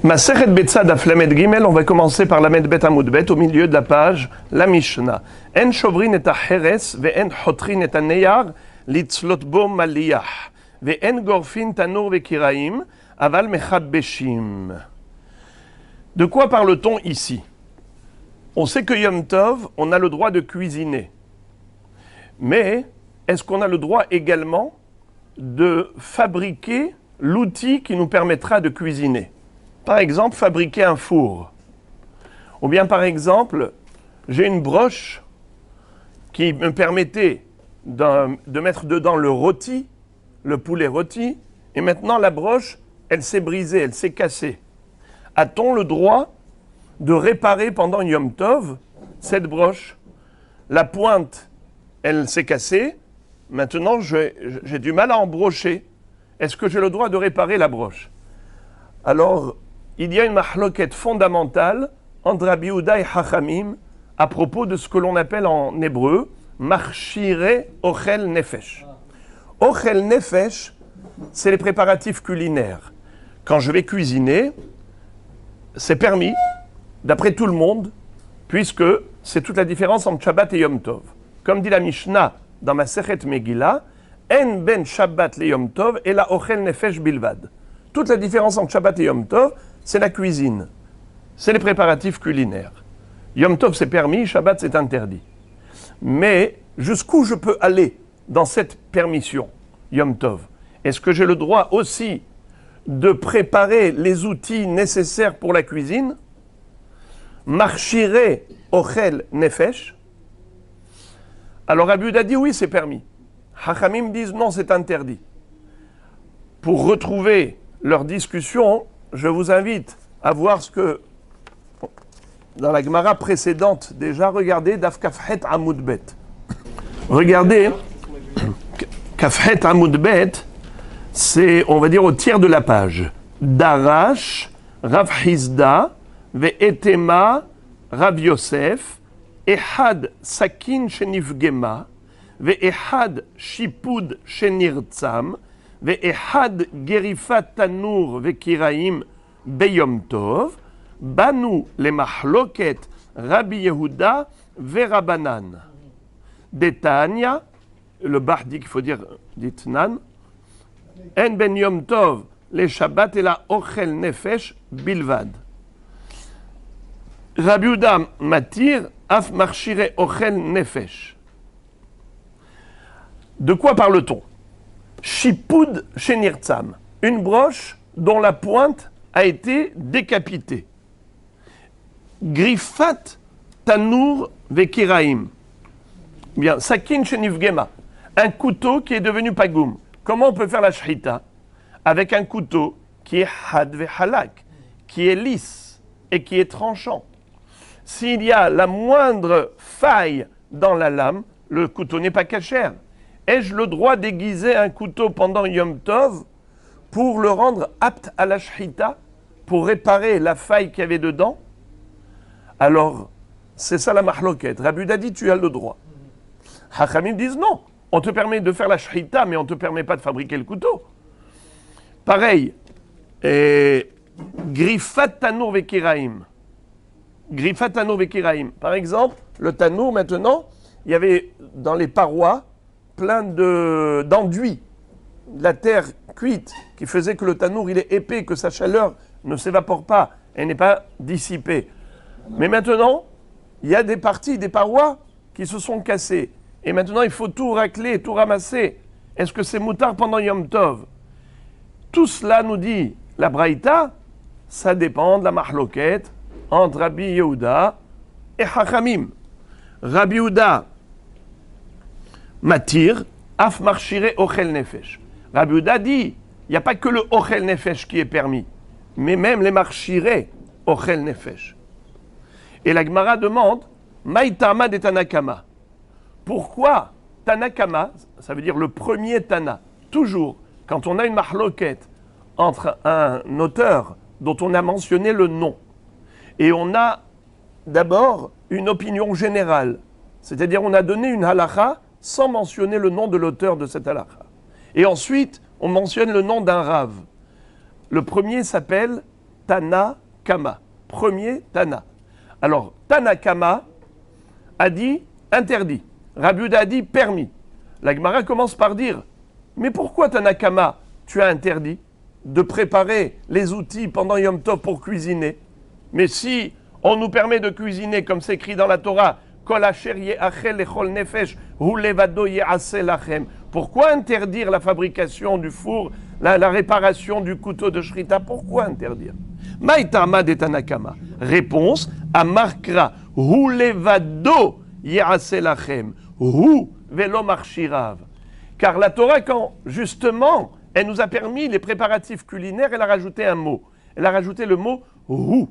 Masechet Betzad Daf Lamed Gimel, on va commencer par Lamed Bet Amud Bet, au milieu de la page, la Mishnah. En shovrin et hacheres, ve'en chotrin et neyar, litzlot bo maliyah, ve'en gorfin tanur ve'kiraim, aval mechabbeshim. De quoi parle-t-on ici? On sait que Yom Tov, on a le droit de cuisiner. Mais, est-ce qu'on a le droit également de fabriquer l'outil qui nous permettra de cuisiner? Par exemple, fabriquer un four. Ou bien, par exemple, j'ai une broche qui me permettait de mettre dedans le rôti, le poulet rôti, et maintenant la broche, elle s'est brisée, elle s'est cassée. A-t-on le droit de réparer pendant Yom Tov cette broche? La pointe, elle s'est cassée, maintenant j'ai du mal à embrocher. Est-ce que j'ai le droit de réparer la broche? Alors, il y a une mahloket fondamentale entre Rabbi Yehuda et Chachamim à propos de ce que l'on appelle en hébreu Machshire Ochel Nefesh. Ochel Nefesh, c'est les préparatifs culinaires. Quand je vais cuisiner, c'est permis, d'après tout le monde, puisque c'est toute la différence entre Shabbat et Yom Tov. Comme dit la Mishnah dans Masechet Megillah, En ben Shabbat le Yom Tov et la Ochel Nefesh bilvad. Toute la différence entre Shabbat et Yom Tov, c'est la cuisine. C'est les préparatifs culinaires. Yom Tov, c'est permis, Shabbat, c'est interdit. Mais jusqu'où je peux aller dans cette permission, Yom Tov? Est-ce que j'ai le droit aussi de préparer les outils nécessaires pour la cuisine? Marchire ochel nefesh. Alors Rabbi Yehuda dit oui, c'est permis. Chachamim disent non, c'est interdit. Pour retrouver leur discussion, je vous invite à voir ce que, dans la Gemara précédente, déjà, regardez Daf Kafhet Amud Bet. Regardez, Kafhet Amud Bet, c'est, on va dire, au tiers de la page. Darash, Rav Hizda, Ve'etema, Rav Yosef, Ehad Sakin Shenifgema, Ve'ehad Shipud Shenirtzam, Ve'ehad Gerifat Tanur Ve'kiraim Beyom Tov, Banu le Mahloket Rabbi Yehuda Ve'Rabanan. Detania, le bar dit qu'il faut dire Ditnan, En ben Yom Tov, le Shabbat et la Ochel Nefesh Bilvad. Rabbi Yehuda Matir, Af Marchire Ochel Nefesh. De quoi parle-t-on? Shipud Shenirtzam, une broche dont la pointe a été décapitée. Grifat Tanur Vekiraim. Bien, Sakin Shenifgema, un couteau qui est devenu pagoum. Comment on peut faire la shrita? Avec un couteau qui est had vehalak, qui est lisse et qui est tranchant. S'il y a la moindre faille dans la lame, le couteau n'est pas cachère. Ai-je le droit d'aiguiser un couteau pendant Yom Tov pour le rendre apte à la shrita, pour réparer la faille qu'il y avait dedans? Alors, c'est ça la mahloket. Rabbi Yehuda dit, tu as le droit. Chachamim disent non, on te permet de faire la shrita, mais on ne te permet pas de fabriquer le couteau. Pareil, Grifat Tanur Vekiraim. Grifat Tanur Vekiraim. Par exemple, le tanour maintenant, il y avait dans les parois plein d'enduits, de la terre cuite, qui faisait que le tanour il est épais, que sa chaleur ne s'évapore pas et n'est pas dissipée. Mais maintenant, il y a des parties, des parois qui se sont cassées. Et maintenant, il faut tout racler, tout ramasser. Est-ce que c'est moutard pendant Yom Tov? Tout cela nous dit la Braïta, ça dépend de la mahloket entre Rabbi Yehuda et Chachamim. Rabbi Yehuda Matir, Af Marchire Ochel Nefesh. Rabbi Yehuda dit, il n'y a pas que le Ochel Nefesh qui est permis, mais même les Marchire Ochel Nefesh. Et la Gemara demande, Maïtama de Tanakama. Pourquoi Tanakama, ça veut dire le premier Tana, toujours, quand on a une mahloket entre un auteur dont on a mentionné le nom, et on a d'abord une opinion générale, c'est-à-dire on a donné une halakha sans mentionner le nom de l'auteur de cette halakha. Et ensuite, on mentionne le nom d'un rave. Le premier s'appelle Tana Kama. Premier Tana. Alors, Tana Kama a dit interdit. Rabbi Yehuda a dit permis. La Gemara commence par dire mais pourquoi Tana Kama tu as interdit de préparer les outils pendant Yom Tov pour cuisiner? Mais si on nous permet de cuisiner comme c'est écrit dans la Torah, Kol asher ye'achel lechol nefesh hu levado ye'aseh lachem. Pourquoi interdire la fabrication du four, la réparation du couteau de shrita? Pourquoi interdire? Maïtama de Tanakama. Réponse, Amarkra, hu levado ye'aseh lachem, hu velo marchirav. Car la Torah, quand justement, elle nous a permis les préparatifs culinaires, elle a rajouté un mot. Elle a rajouté le mot hu.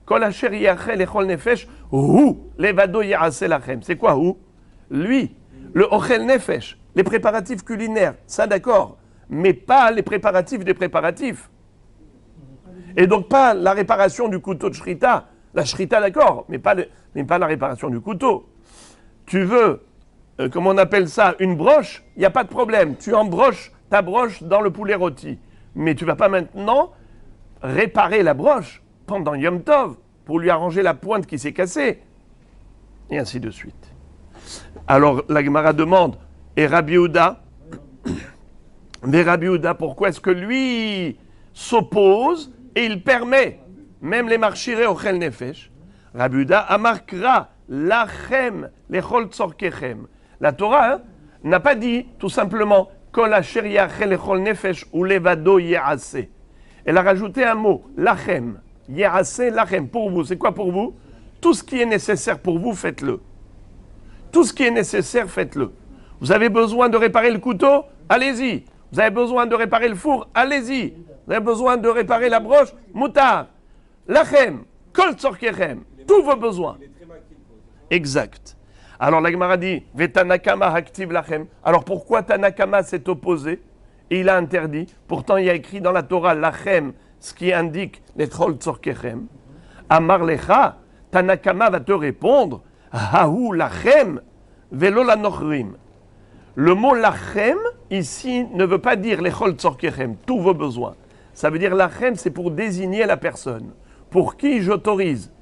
Kol asher ye'achel lechol nefesh hu levado ye'aseh lachem. C'est quoi hu? Lui. Le ochel nefesh, les préparatifs culinaires, ça d'accord, mais pas les préparatifs des préparatifs. Et donc pas la réparation du couteau de shrita. La shrita d'accord, mais pas la réparation du couteau. Tu veux, comment on appelle ça, une broche, il n'y a pas de problème. Tu embroches ta broche dans le poulet rôti. Mais tu ne vas pas maintenant réparer la broche pendant Yom Tov pour lui arranger la pointe qui s'est cassée. Et ainsi de suite. Alors la Gemara demande, et Rabbi Yehuda, mais Rabbi Yehuda, pourquoi est-ce que lui s'oppose et il permet même les marchiré ochel nefesh? Rabbi Yehuda amarkra lachem lechol tzorkechem. La Torah n'a pas dit tout simplement kol asher yachel lechol nefesh ou levado ye'aseh. Elle a rajouté un mot, lachem, ye'aseh lachem, pour vous. C'est quoi pour vous? Tout ce qui est nécessaire pour vous, faites-le. Tout ce qui est nécessaire, faites-le. Vous avez besoin de réparer le couteau? Allez-y. Vous avez besoin de réparer le four? Allez-y. Vous avez besoin de réparer la broche? Moutar. Lachem. Kol tzorkechem. Tous vos besoins. Exact. Alors la Gemara dit, Vetanakama haktiv lachem. Alors pourquoi Tanakama s'est opposé et il a interdit? Pourtant il y a écrit dans la Torah lachem, ce qui indique les kol tzorkechem. Amar lecha, Tanakama va te répondre, Hahu lachem velo lanochrim. Le mot lachem ici ne veut pas dire lechol tzorkechem, tous vos besoins. Ça veut dire lachem, c'est pour désigner la personne. Pour qui j'autorise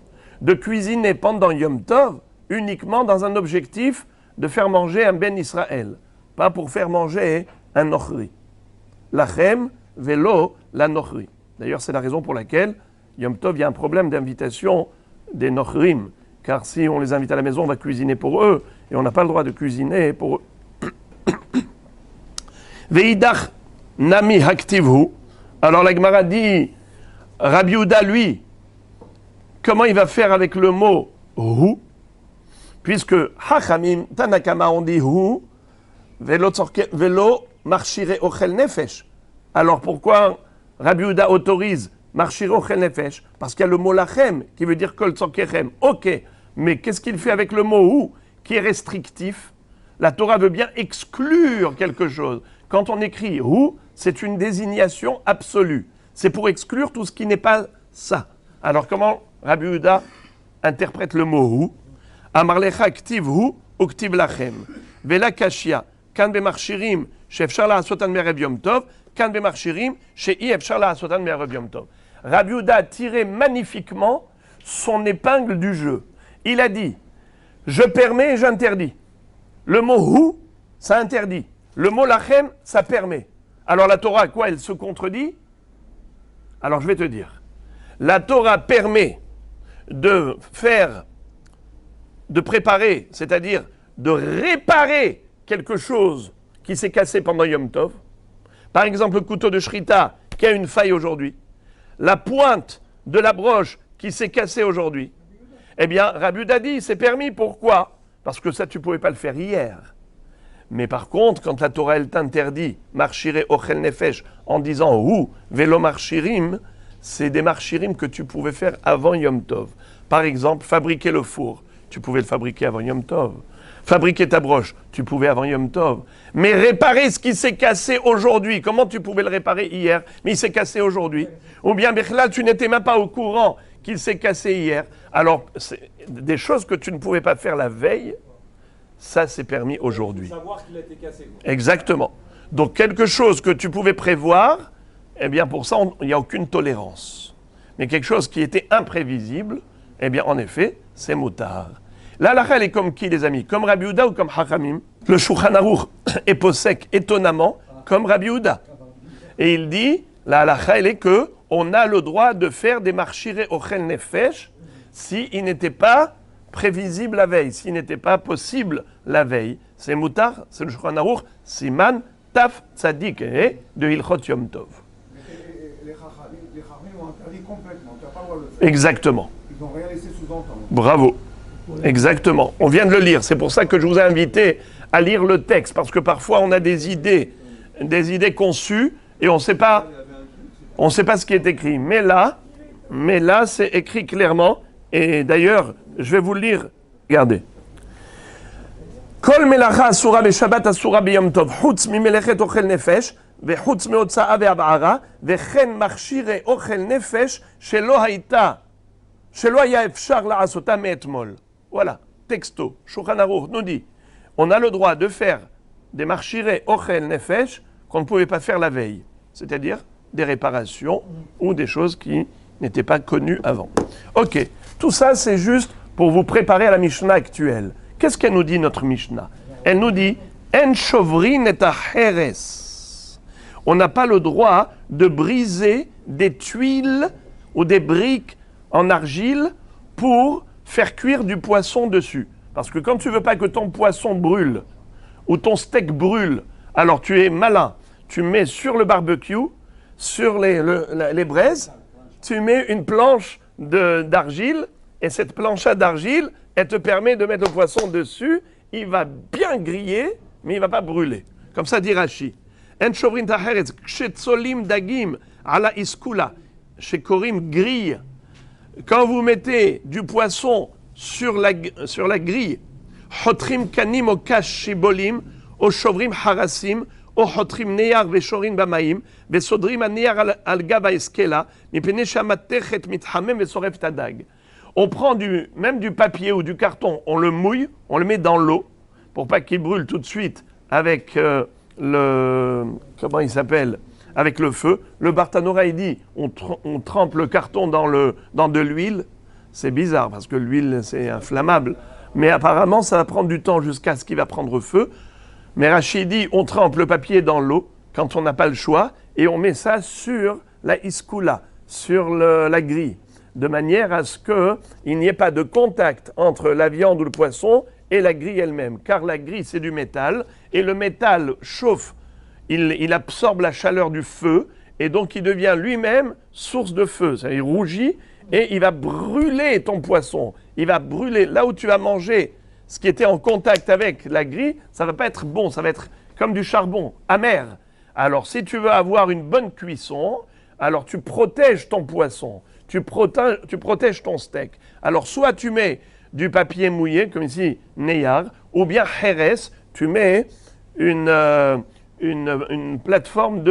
de cuisiner pendant Yom Tov uniquement dans un objectif de faire manger un ben Israël, pas pour faire manger un nochri. Lachem velo lanochri. D'ailleurs, c'est la raison pour laquelle Yom Tov, il y a un problème d'invitation des nochrim. Car si on les invite à la maison, on va cuisiner pour eux, et on n'a pas le droit de cuisiner pour eux. Veidach nami haktivhu. Alors la Gemara dit, Rabbi Yehuda, lui, comment il va faire avec le mot hu? Puisque Hachamim, Tanakama, on dit hu, velo marchire ochel nefesh. Alors pourquoi Rabbi Yehuda autorise marchire ochel nefesh? Parce qu'il y a le mot lachem, qui veut dire kol tzorkechem. Ok. Mais qu'est-ce qu'il fait avec le mot ou qui est restrictif? La Torah veut bien exclure quelque chose. Quand on écrit ou, c'est une désignation absolue. C'est pour exclure tout ce qui n'est pas ça. Alors comment Rabbi Yehuda interprète le mot ou? Amarlecha ktiv hu ou ktiv lachem. Vela kashia. Kan bemarchirim she'efshar la'asotan me'erev Yom Tov. Kan bemarchirim she'i efshar la'asotan me'erev Yom Tov. Rabbi Yehuda a tiré magnifiquement son épingle du jeu. Il a dit, je permets et j'interdis. Le mot hu, ça interdit. Le mot lachem, ça permet. Alors la Torah, quoi, elle se contredit? Alors je vais te dire. La Torah permet de préparer, c'est-à-dire de réparer quelque chose qui s'est cassé pendant Yom Tov. Par exemple, le couteau de shrita qui a une faille aujourd'hui. La pointe de la broche qui s'est cassée aujourd'hui. Eh bien, Rabbi Yehuda dit, c'est permis. Pourquoi? Parce que ça, tu ne pouvais pas le faire hier. Mais par contre, quand la Torah, elle t'interdit, marchiré ochel nefesh, en disant, ou, vélo marchirim, c'est des marchirim que tu pouvais faire avant Yom Tov. Par exemple, fabriquer le four, tu pouvais le fabriquer avant Yom Tov. Fabriquer ta broche, tu pouvais avant Yom Tov. Mais réparer ce qui s'est cassé aujourd'hui, comment tu pouvais le réparer hier, mais il s'est cassé aujourd'hui? Ou bien, là, tu n'étais même pas au courant qu'il s'est cassé hier. Alors, c'est des choses que tu ne pouvais pas faire la veille, ça c'est permis aujourd'hui. Savoir qu'il a été cassé. Exactement. Donc quelque chose que tu pouvais prévoir, eh bien pour ça, il n'y a aucune tolérance. Mais quelque chose qui était imprévisible, eh bien en effet, c'est moutar. La halakha, elle est comme qui, les amis? Comme Rabbi Yehuda ou comme Chachamim? Le Shulchan Aruch est possèque étonnamment comme Rabbi Yehuda. Et il dit, la halakha, elle est que on a le droit de faire des marchiré ochel nefesh s'il n'était pas prévisible la veille, s'il n'était pas possible la veille. C'est moutar, c'est le Shulchan Aruch, Siman, Taf, Tzadik, de Hilchot Yom Tov. Les Chachamim ont interdit complètement, tu n'as pas le droit de le faire. Exactement. Ils n'ont rien laissé sous-entendre. Bravo. Exactement. On vient de le lire. C'est pour ça que je vous ai invité à lire le texte, parce que parfois on a des idées conçues et on ne sait pas ce qui est écrit. Mais là, c'est écrit clairement. Et d'ailleurs, je vais vous le lire. Regardez. Kol melacha asura beshabbat asura biyom tov, chutz mimelechet ochel nefesh, vechutz meotzaa ve'ab'ara, vechen machshire ochel nefesh, shelo haya efshar la'asota me'etmol. Voilà, texto, Shulchan Aruch nous dit, on a le droit de faire des marchiré ochel nefesh qu'on ne pouvait pas faire la veille, c'est-à-dire des réparations ou des choses qui n'étaient pas connues avant. Ok, tout ça c'est juste pour vous préparer à la Mishnah actuelle. Qu'est-ce qu'elle nous dit, notre Mishnah? Elle nous dit, en shovrin et acheres. On n'a pas le droit de briser des tuiles ou des briques en argile pour faire cuire du poisson dessus. Parce que quand tu veux pas que ton poisson brûle ou ton steak brûle, alors tu es malin. Tu mets sur le barbecue, sur les braises, tu mets une planche d'argile et cette planche d'argile, elle te permet de mettre le poisson dessus. Il va bien griller, mais il ne va pas brûler. Comme ça dit Rashi. En shovrin tacheretz, kshetzolim dagim ala iskula, shekorim grille. Quand vous mettez du poisson sur la grille, chotrim kanim o kash shibolim, o shovrim harasim, o chotrim neyar veshorin bamaim, vesodrim aneyar al gava eskela, mipene shamatechet mithamem vesoref tadag. On prend même du papier ou du carton, on le mouille, on le met dans l'eau, pour pas qu'il brûle tout de suite avec avec le feu. Le Bartanora, il dit, on trempe le carton dans de l'huile. C'est bizarre, parce que l'huile, c'est inflammable. Mais apparemment, ça va prendre du temps jusqu'à ce qu'il va prendre feu. Mais Rachid dit, on trempe le papier dans l'eau, quand on n'a pas le choix, et on met ça sur la iskoula, sur la grille, de manière à ce qu'il n'y ait pas de contact entre la viande ou le poisson et la grille elle-même. Car la grille, c'est du métal, et le métal chauffe, il absorbe la chaleur du feu, et donc il devient lui-même source de feu. Ça, il rougit, et il va brûler ton poisson. Il va brûler là où tu as mangé ce qui était en contact avec la grille, ça ne va pas être bon, ça va être comme du charbon, amer. Alors si tu veux avoir une bonne cuisson, alors tu protèges ton poisson. Tu protèges ton steak. Alors, soit tu mets du papier mouillé, comme ici, neyar, ou bien Jerez, tu mets une plateforme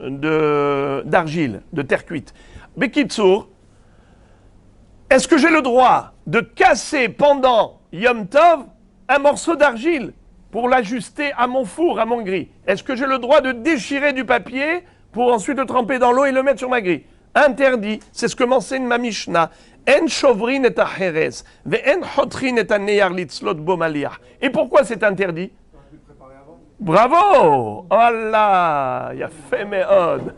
d'argile, de terre cuite. Bekitsour, est-ce que j'ai le droit de casser pendant Yom Tov un morceau d'argile pour l'ajuster à mon four, à mon grille? Est-ce que j'ai le droit de déchirer du papier pour ensuite le tremper dans l'eau et le mettre sur ma grille? Interdit, c'est ce que m'enseigne ma Mishnah. En shovrin et acheres, ve en chotrin et aneyar litzlot bomaliach. Et pourquoi c'est interdit? Bravo! Oh là! Il a fait méode.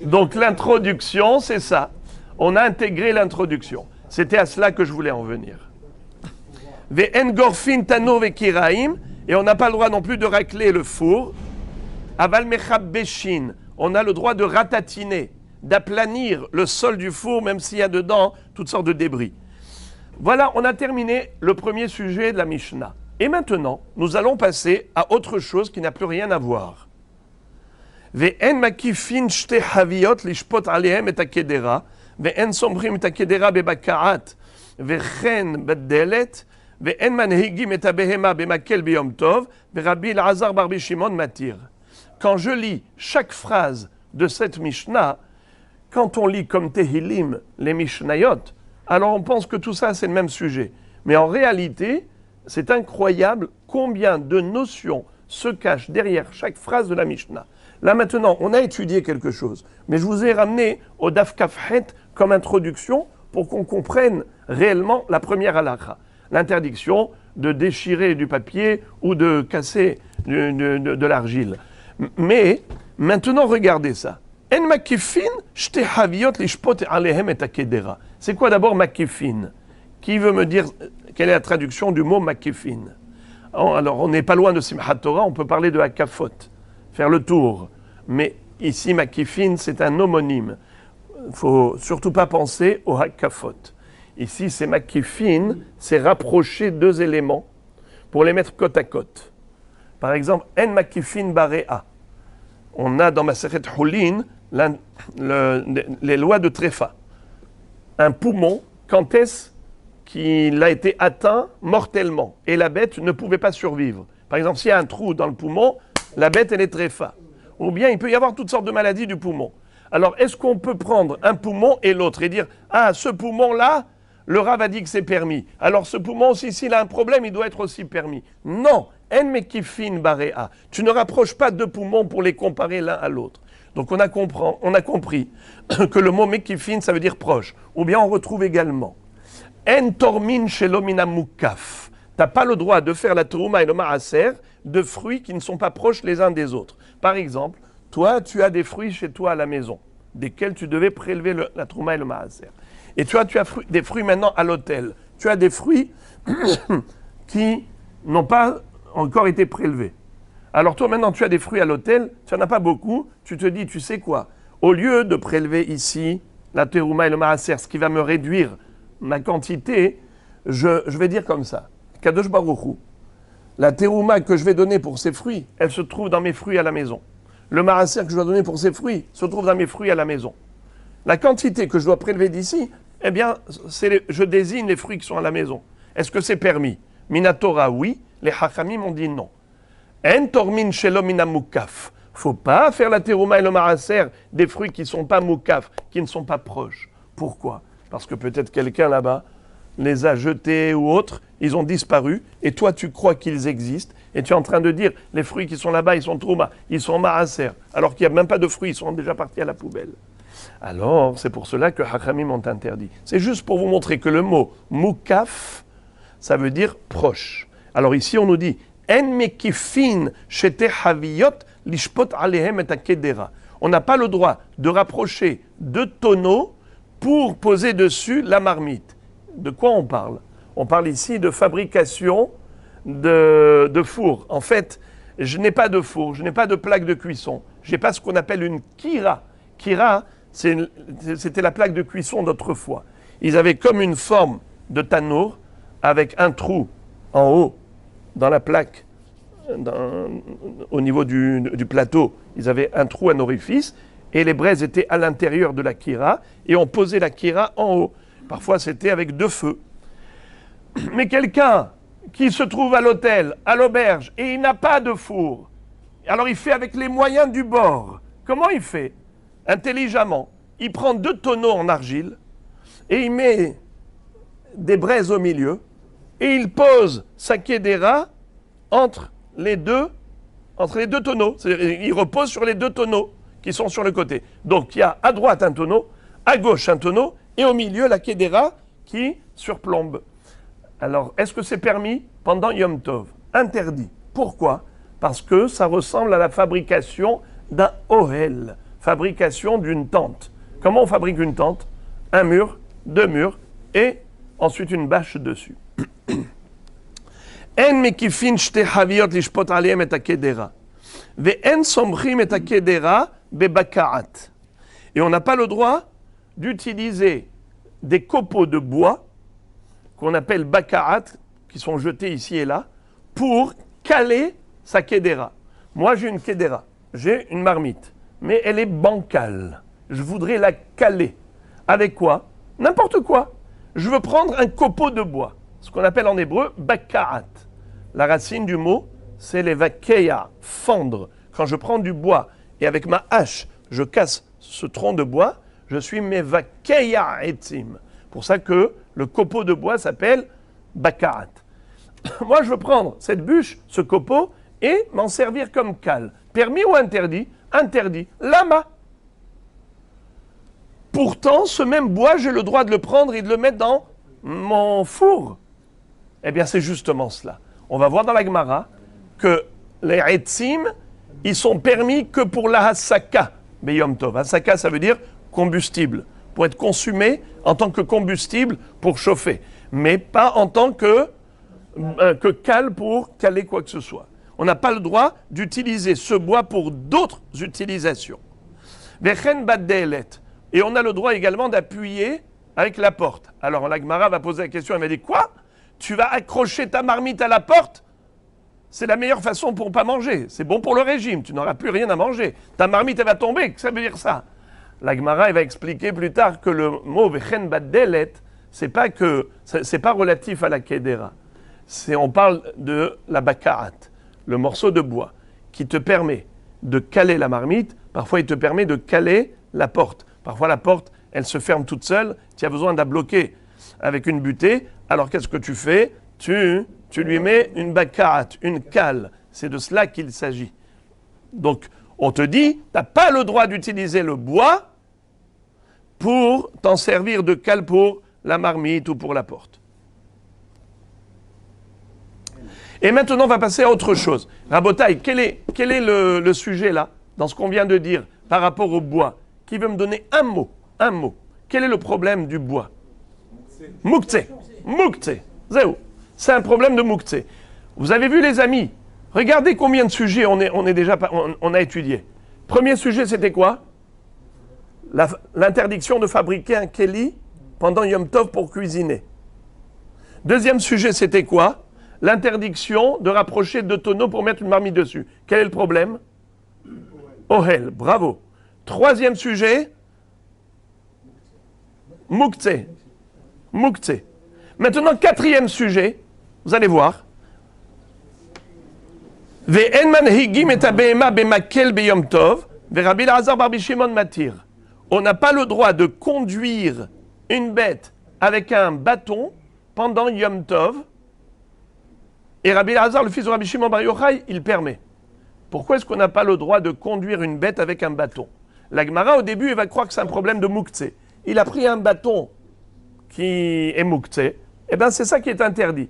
Donc l'introduction, c'est ça. On a intégré l'introduction. C'était à cela que je voulais en venir. Ve en gorfin tano ve kiraim, et on n'a pas le droit non plus de racler le four. Aval mechab beshin, on a le droit de ratatiner, d'aplanir le sol du four, même s'il y a dedans toutes sortes de débris. Voilà, on a terminé le premier sujet de la Mishnah. Et maintenant, nous allons passer à autre chose qui n'a plus rien à voir. Ve'en makifin shte haviyot lishpot alehem et akedera, ve'en sombrim et akedera bebakaat, ve'chen bedelet, ve'en manhigim et abehema bemakel biyom tov, ve'Rabbi Elazar bar Shimon matir. Quand je lis chaque phrase de cette Mishnah, quand on lit comme Tehillim les Mishnayot, alors on pense que tout ça c'est le même sujet. Mais en réalité, c'est incroyable combien de notions se cache derrière chaque phrase de la Mishnah. Là maintenant, on a étudié quelque chose, mais je vous ai ramené au Daf Kafhet comme introduction pour qu'on comprenne réellement la première halakha. L'interdiction de déchirer du papier ou de casser de l'argile. Mais maintenant, regardez ça. En makifin, shte haviot lishpot alehem et akedera. C'est quoi d'abord makifin? Qui veut me dire quelle est la traduction du mot makifin? Alors, on n'est pas loin de Simchat Torah, on peut parler de hakafot, faire le tour. Mais ici, makifin, c'est un homonyme. Il ne faut surtout pas penser au hakafot. Ici, c'est makifin, c'est rapprocher deux éléments pour les mettre côte à côte. Par exemple, en makifin barea. On a dans Masechet Hulin les lois de Tréfa. Un poumon, quand est-ce qu'il a été atteint mortellement et la bête ne pouvait pas survivre? Par exemple, s'il y a un trou dans le poumon, la bête, elle est Tréfa. Ou bien, il peut y avoir toutes sortes de maladies du poumon. Alors, est-ce qu'on peut prendre un poumon et l'autre et dire « Ah, ce poumon-là, le Rav a dit que c'est permis. Alors, ce poumon aussi, s'il a un problème, il doit être aussi permis. » Non, en mekifin barea. Tu ne rapproches pas deux poumons pour les comparer l'un à l'autre. Donc, on a compris que le mot mekifin, ça veut dire proche. Ou bien, on retrouve également en tormin shelomina mukaf. Tu n'as pas le droit de faire la terouma et le maaser de fruits qui ne sont pas proches les uns des autres. Par exemple, toi, tu as des fruits chez toi à la maison, desquels tu devais prélever la terouma et le maaser. Et tu as des fruits maintenant à l'hôtel. Tu as des fruits qui n'ont pas encore été prélevés. Alors toi maintenant, tu as des fruits à l'hôtel, tu n'en as pas beaucoup, tu te dis, tu sais quoi? Au lieu de prélever ici la terouma et le maaser, ce qui va me réduire ma quantité, je vais dire comme ça. Kadosh Baruch Hu, la terouma que je vais donner pour ces fruits, elle se trouve dans mes fruits à la maison. Le maaser que je dois donner pour ces fruits se trouve dans mes fruits à la maison. La quantité que je dois prélever d'ici, eh bien, je désigne les fruits qui sont à la maison. Est-ce que c'est permis? Minatora, oui. Les Hachamim ont dit non. En tormin shelo mina mukaf. Faut pas faire la terouma et le maaser des fruits qui ne sont pas mukaf, qui ne sont pas proches. Pourquoi? Parce que peut-être quelqu'un là-bas les a jetés ou autres, ils ont disparu, et toi tu crois qu'ils existent, et tu es en train de dire, les fruits qui sont là-bas, ils sont trouma, ils sont maaser, alors qu'il n'y a même pas de fruits, ils sont déjà partis à la poubelle. Alors, c'est pour cela que Hachamim ont interdit. C'est juste pour vous montrer que le mot mukaf, ça veut dire proche. Alors ici, on nous dit, en mekifin shete haviyot lishpot alehem et akedera. On n'a pas le droit de rapprocher deux tonneaux pour poser dessus la marmite. De quoi on parle? On parle ici de fabrication de four. En fait, je n'ai pas de four, je n'ai pas de plaque de cuisson. Je n'ai pas ce qu'on appelle une kira. Kira, c'était la plaque de cuisson d'autrefois. Ils avaient comme une forme de tanour avec un trou en haut dans la plaque, au niveau du plateau. Ils avaient un trou, un orifice, et les braises étaient à l'intérieur de la kira, et on posait la kira en haut. Parfois, c'était avec deux feux. Mais quelqu'un qui se trouve à l'hôtel, à l'auberge, et il n'a pas de four, alors il fait avec les moyens du bord. Comment il fait? Intelligemment. Il prend deux tonneaux en argile, et il met des braises au milieu, et il pose sa kédéra entre les deux tonneaux. C'est-à-dire, il repose sur les deux tonneaux qui sont sur le côté. Donc, il y a à droite un tonneau, à gauche un tonneau, et au milieu la kédéra qui surplombe. Alors, est-ce que c'est permis pendant Yom Tov? Interdit. Pourquoi? Parce que ça ressemble à la fabrication d'un ohel, fabrication d'une tente. Comment on fabrique une tente? Un mur, deux murs, et ensuite une bâche dessus. En mekifin shte haviot lishpot alehem et akedera. Ve'en somchim et akedera bebakaat. Et on n'a pas le droit d'utiliser des copeaux de bois qu'on appelle bakaat, qui sont jetés ici et là, pour caler sa kedera. Moi, j'ai une kedera, j'ai une marmite, mais elle est bancale. Je voudrais la caler. Avec quoi? N'importe quoi. Je veux prendre un copeau de bois, ce qu'on appelle en hébreu bakaat. La racine du mot, c'est les vakeya, fendre. Quand je prends du bois et avec ma hache, je casse ce tronc de bois, je suis mevakeya etzim. Pour ça que le copeau de bois s'appelle bakaat. Moi, je veux prendre cette bûche, ce copeau, et m'en servir comme cale. Permis ou interdit? Interdit. Lama. Pourtant, ce même bois, j'ai le droit de le prendre et de le mettre dans mon four. Eh bien, c'est justement cela. On va voir dans la Gemara que les etzim, ils sont permis que pour la hasaka, beyom tov. Hasaka, ça veut dire combustible, pour être consumé en tant que combustible pour chauffer, mais pas en tant que cale pour caler quoi que ce soit. On n'a pas le droit d'utiliser ce bois pour d'autres utilisations. Vechen baddelet. Et on a le droit également d'appuyer avec la porte. Alors la Gemara va poser la question, elle va dire quoi? Tu vas accrocher ta marmite à la porte? C'est la meilleure façon pour ne pas manger. C'est bon pour le régime, tu n'auras plus rien à manger. Ta marmite, elle va tomber, que ça veut dire ça? La Gemara, elle va expliquer plus tard que le mot vechen baddelet, c'est pas relatif à la kedera. On parle de la bakarat, le morceau de bois, qui te permet de caler la marmite. Parfois, il te permet de caler la porte. Parfois, la porte, elle se ferme toute seule. Tu as besoin de la bloquer avec une butée. Alors, qu'est-ce que tu fais? Tu lui mets une bakarat, une cale. C'est de cela qu'il s'agit. Donc, on te dit, tu n'as pas le droit d'utiliser le bois pour t'en servir de cale pour la marmite ou pour la porte. Et maintenant, on va passer à autre chose. Rabotaï, quel est le sujet là, dans ce qu'on vient de dire, par rapport au bois? Qui veut me donner un mot? Un mot. Quel est le problème du bois? Mouktsé. Mouktsé. Zéo. C'est un problème de mouktsé. Vous avez vu, les amis? Regardez combien de sujets on a étudié. Premier sujet, c'était quoi? L'interdiction de fabriquer un keli pendant Yom Tov pour cuisiner. Deuxième sujet, c'était quoi? L'interdiction de rapprocher deux tonneaux pour mettre une marmite dessus. Quel est le problème? Ohel, bravo. Troisième sujet, Mouktsé. Mouktsé. Maintenant, quatrième sujet, vous allez voir. Ve'en manhigim et abehema bemakel beyom tov, ve'Rabbi Elazar bar Shimon matir. On n'a pas le droit de conduire une bête avec un bâton pendant Yom Tov. Et Rabbi Elazar, le fils de Rabbi Shimon bar Yochai, il permet. Pourquoi est-ce qu'on n'a pas le droit de conduire une bête avec un bâton? La Gemara, au début, elle va croire que c'est un problème de mouktsé. Il a pris un bâton qui est mouktsé. Eh bien, c'est ça qui est interdit.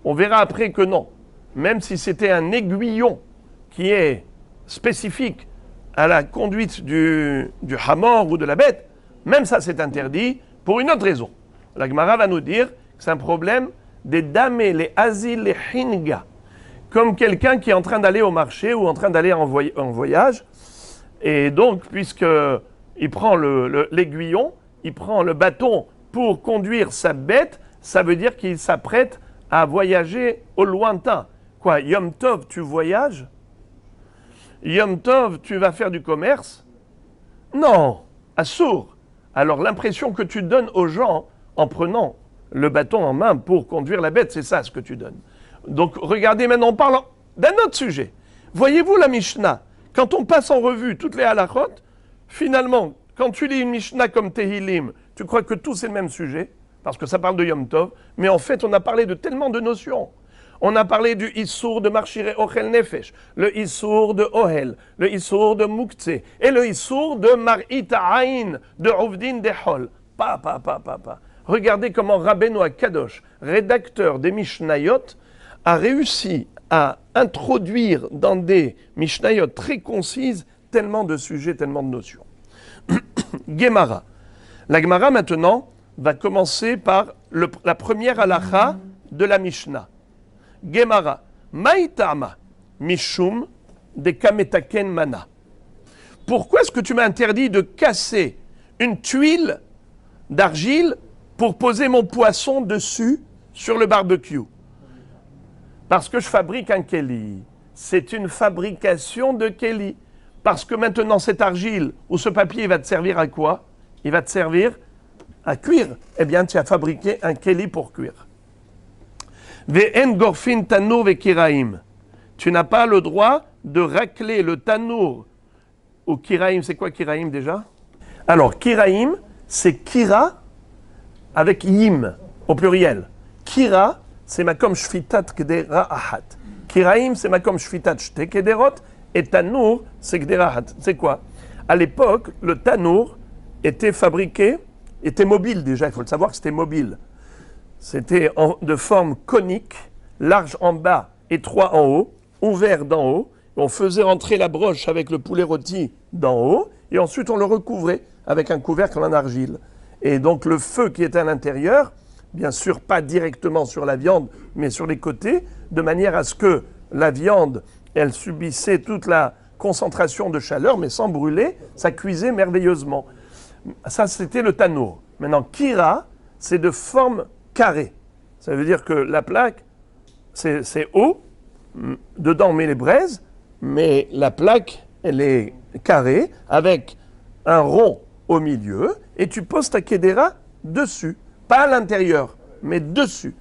On verra après que non. Même si c'était un aiguillon qui est spécifique à la conduite du hamor ou de la bête, même ça, c'est interdit pour une autre raison. La Gemara va nous dire que c'est un problème des damés, les asil, les hinga. Comme quelqu'un qui est en train d'aller au marché ou en train d'aller en voyage. Et donc, puisqu'il prend l'aiguillon, il prend le bâton pour conduire sa bête, ça veut dire qu'il s'apprête à voyager au lointain. Quoi, Yom Tov, tu voyages? Yom Tov, tu vas faire du commerce? Non, assour. Alors l'impression que tu donnes aux gens en prenant le bâton en main pour conduire la bête, c'est ça ce que tu donnes. Donc regardez maintenant, on parle d'un autre sujet. Voyez-vous la Mishnah? Quand on passe en revue toutes les halachot, finalement, quand tu lis une Mishnah comme Tehilim, tu crois que tout c'est le même sujet, parce que ça parle de Yom Tov, mais en fait on a parlé de tellement de notions. On a parlé du Issour de Marchire Ochel Nefesh, le Issour de Ohel, le Issour de Mouktsé, et le Issour de Mar'ita Aïn, de Ovdin Dehol. Pa. Regardez comment Rabbeinu Akadosh, rédacteur des Mishnayot, a réussi à introduire dans des Mishnayot très concises tellement de sujets, tellement de notions. Gemara. La Gemara maintenant va commencer par la première halakha de la Mishnah. Gemara. Maïtama mishum de kametaken mana. Pourquoi est-ce que tu m'as interdit de casser une tuile d'argile pour poser mon poisson dessus sur le barbecue? Parce que je fabrique un keli. C'est une fabrication de keli. Parce que maintenant, cette argile ou ce papier va te servir à quoi? Il va te servir à cuire. Eh bien, tu as fabriqué un keli pour cuire. Ve'en gorfin tanour ve kiraim. Tu n'as pas le droit de racler le tanour ou kiraim. C'est quoi kiraim déjà? Alors, kiraim, c'est kira avec yim au pluriel. Kira, c'est ma comme shfitat kdera ahat. Kiraim, c'est makom shfitat shte kederot, et tanour, c'est kderahat. C'est quoi? À l'époque, le tanour était fabriqué, était mobile déjà, il faut le savoir que c'était mobile. C'était de forme conique, large en bas, étroit en haut, ouvert d'en haut. On faisait rentrer la broche avec le poulet rôti d'en haut, et ensuite on le recouvrait avec un couvercle en argile. Et donc le feu qui était à l'intérieur, bien sûr pas directement sur la viande, mais sur les côtés, de manière à ce que la viande, elle subissait toute la concentration de chaleur, mais sans brûler, ça cuisait merveilleusement. Ça, c'était le tanour. Maintenant, kira, c'est de forme carrée. Ça veut dire que la plaque, c'est haut, dedans on met les braises, mais la plaque, elle est carrée, avec un rond au milieu, et tu poses ta kedera dessus. Pas à l'intérieur, mais dessus.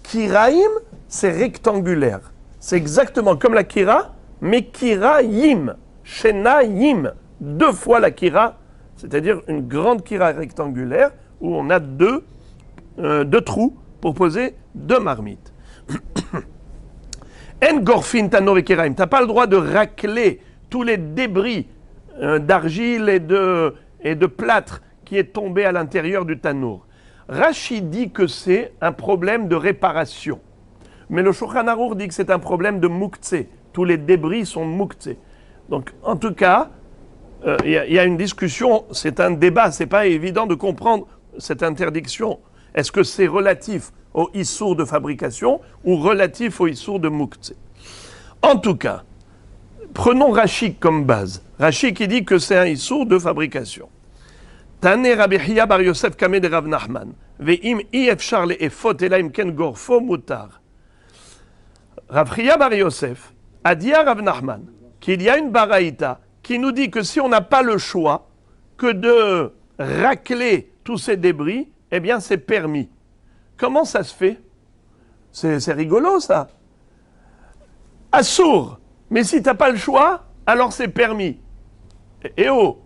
Kiraim, c'est rectangulaire. C'est exactement comme la kira, mais kiraim, shenayim, 2 fois la kira, c'est-à-dire une grande kira rectangulaire où on a deux trous pour poser 2 marmites. En gorfin tano ve kiraim, t'as pas le droit de racler tous les débris d'argile et de plâtre qui est tombé à l'intérieur du tanour. Rashi dit que c'est un problème de réparation. Mais le Shulchan Aruch dit que c'est un problème de mouktsé. Tous les débris sont mouktsé. Donc, en tout cas, il y a une discussion, c'est un débat, c'est pas évident de comprendre cette interdiction. Est-ce que c'est relatif au issour de fabrication ou relatif au issour de mouktsé? En tout cas, prenons Rashi comme base. Rashi qui dit que c'est un issour de fabrication. Tane Rabbi Hiya bar Yosef Kameh de Rav Nachman. Ve'im i efshar le'efot elaim ken gorfo mutar. Rav Hiya bar Yosef a dit à Rav Nachman qu'il y a une baraïta qui nous dit que si on n'a pas le choix que de racler tous ces débris, eh bien c'est permis. Comment ça se fait? C'est rigolo ça. Assour, mais si tu n'as pas le choix, alors c'est permis. Et oh!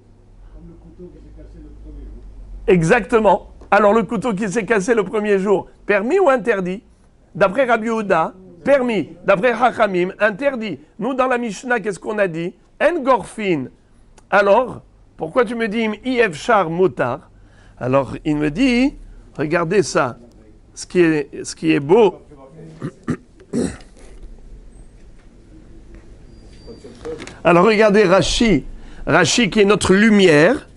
Exactement. Alors le couteau qui s'est cassé le premier jour, permis ou interdit? D'après Rabbi Yehuda, permis. D'après Chachamim, interdit. Nous dans la Mishnah, qu'est-ce qu'on a dit? En gorfin. Alors, pourquoi tu me dis i efshar mutar? Alors il me dit, regardez ça, ce qui est beau. Alors regardez Rashi qui est notre lumière.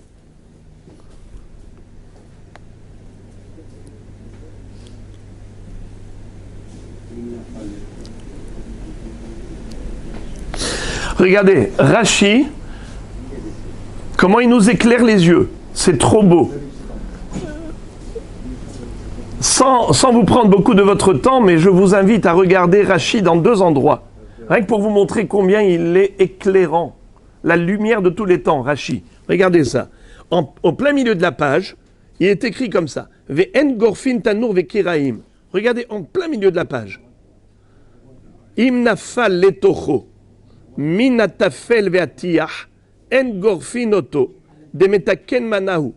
Regardez, Rashi, comment il nous éclaire les yeux. C'est trop beau. Sans vous prendre beaucoup de votre temps, mais je vous invite à regarder Rashi dans 2 endroits. Rien que pour vous montrer combien il est éclairant. La lumière de tous les temps, Rashi. Regardez ça. Au plein milieu de la page, il est écrit comme ça. Ve'en gorfin tanur ve'kiraim. Regardez, en plein milieu de la page. Im nafal letocho. Minatafel ve'atiyah. En gorfin oto. Demetaken manahu.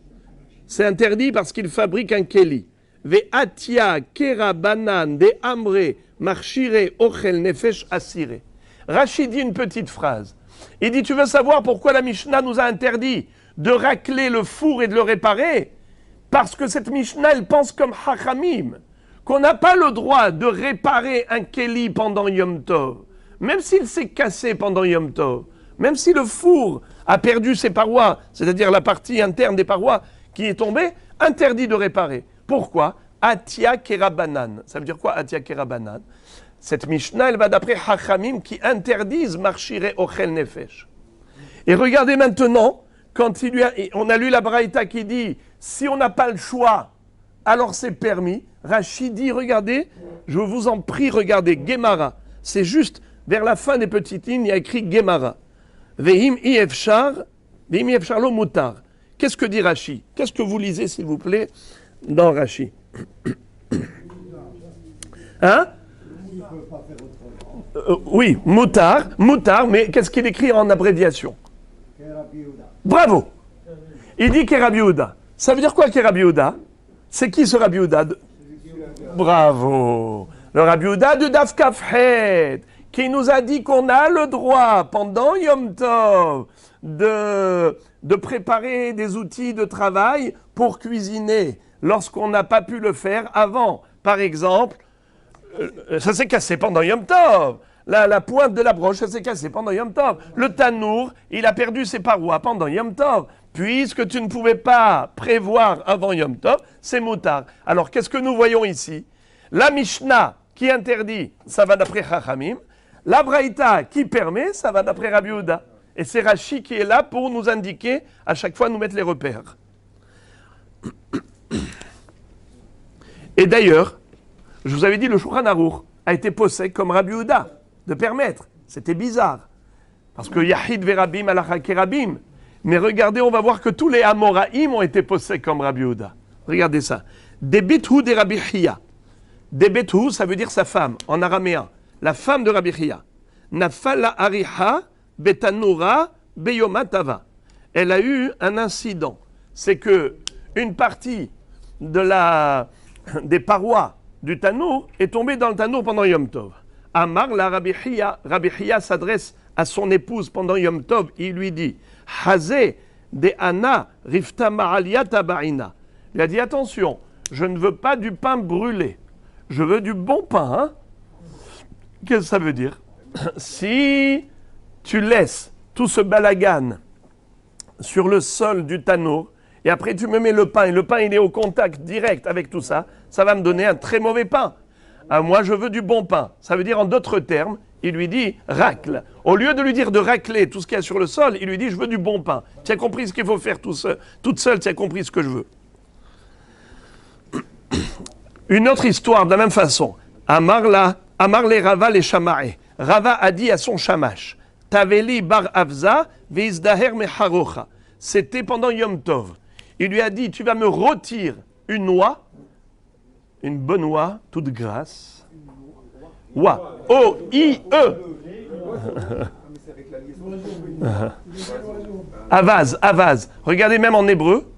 C'est interdit parce qu'il fabrique un keli. Ve'atia kera banan de amre marchire ochel nefesh asire. Rachid dit une petite phrase. Il dit, tu veux savoir pourquoi la Mishnah nous a interdit de racler le four et de le réparer? Parce que cette Mishnah, elle pense comme Chachamim, qu'on n'a pas le droit de réparer un keli pendant Yom Tov, même s'il s'est cassé pendant Yom Tov, même si le four a perdu ses parois, c'est-à-dire la partie interne des parois qui est tombée, interdit de réparer. Pourquoi? Atia kerabanan. Ça veut dire quoi, Atia kerabanan? Cette Mishnah, elle va d'après Chachamim qui interdisent marchire ochel nefesh. Et regardez maintenant, quand on a lu la Braïta qui dit, si on n'a pas le choix, alors c'est permis. Rashi dit, regardez, je vous en prie, regardez, Gemara. C'est juste, vers la fin des petites lignes, il y a écrit Gemara. Vehim i efshar lo mutar. Qu'est-ce que dit Rashi? Qu'est-ce que vous lisez, s'il vous plaît, dans Rashi? Hein? Oui, mutar, mais qu'est-ce qu'il écrit en abréviation? Bravo! Il dit Rabbi Yehuda. Ça veut dire quoi Rabbi Yehuda? C'est qui ce Rabbi Yehuda? Bravo! Le Rabbi Yehuda de Daf Kafhet, qui nous a dit qu'on a le droit, pendant Yom Tov, de préparer des outils de travail pour cuisiner, lorsqu'on n'a pas pu le faire avant. Par exemple, ça s'est cassé pendant Yom Tov. La pointe de la broche, ça s'est cassé pendant Yom Tov. Le tanour, il a perdu ses parois pendant Yom Tov. Puisque tu ne pouvais pas prévoir avant Yom Tov, c'est moutard. Alors, qu'est-ce que nous voyons ici? La Mishnah qui interdit, ça va d'après Chachamim. La Braïta qui permet, ça va d'après Rabbi Yehuda. Et c'est Rashi qui est là pour nous indiquer, à chaque fois nous mettre les repères. Et d'ailleurs, je vous avais dit, le Shulchan Aruch a été possède comme Rabbi Yehuda, de permettre. C'était bizarre. Parce que Yahid verabim alacha kerabim. Mais regardez, on va voir que tous les Amoraïm ont été possèdés comme Rabbi Yehuda. Regardez ça. Des Bethu de Rabbi Chia. Des Bethu, ça veut dire sa femme, en araméen. La femme de Rabbi Chia. Nafala ariha betanura beyomatava. Elle a eu un incident. C'est que une partie des parois du Tanour est tombée dans le Tanour pendant Yom Tov. Amar la Rabbi Chia s'adresse à son épouse pendant Yom Tov, il lui dit Hazé de Anna rifta ma'aliyata ba'ina. Il a dit attention, je ne veux pas du pain brûlé, je veux du bon pain. Hein? Qu'est-ce que ça veut dire? Si tu laisses tout ce balagan sur le sol du tanour, et après tu me mets le pain, et le pain il est au contact direct avec tout ça, ça va me donner un très mauvais pain. Moi je veux du bon pain. Ça veut dire en d'autres termes, il lui dit racle. Au lieu de lui dire de racler tout ce qu'il y a sur le sol, il lui dit je veux du bon pain. Tu as compris ce qu'il faut faire toute seule, tu as compris ce que je veux. Une autre histoire de la même façon. Amar le Rava le Shamae. Rava a dit à son shamash, Taveli bar Avza veizdaher meharocha. C'était pendant Yom Tov. Il lui a dit, tu vas me rôtir une noix, une bonne oie, toute grasse. Oie. O-I-E. Avaz. Regardez même en hébreu,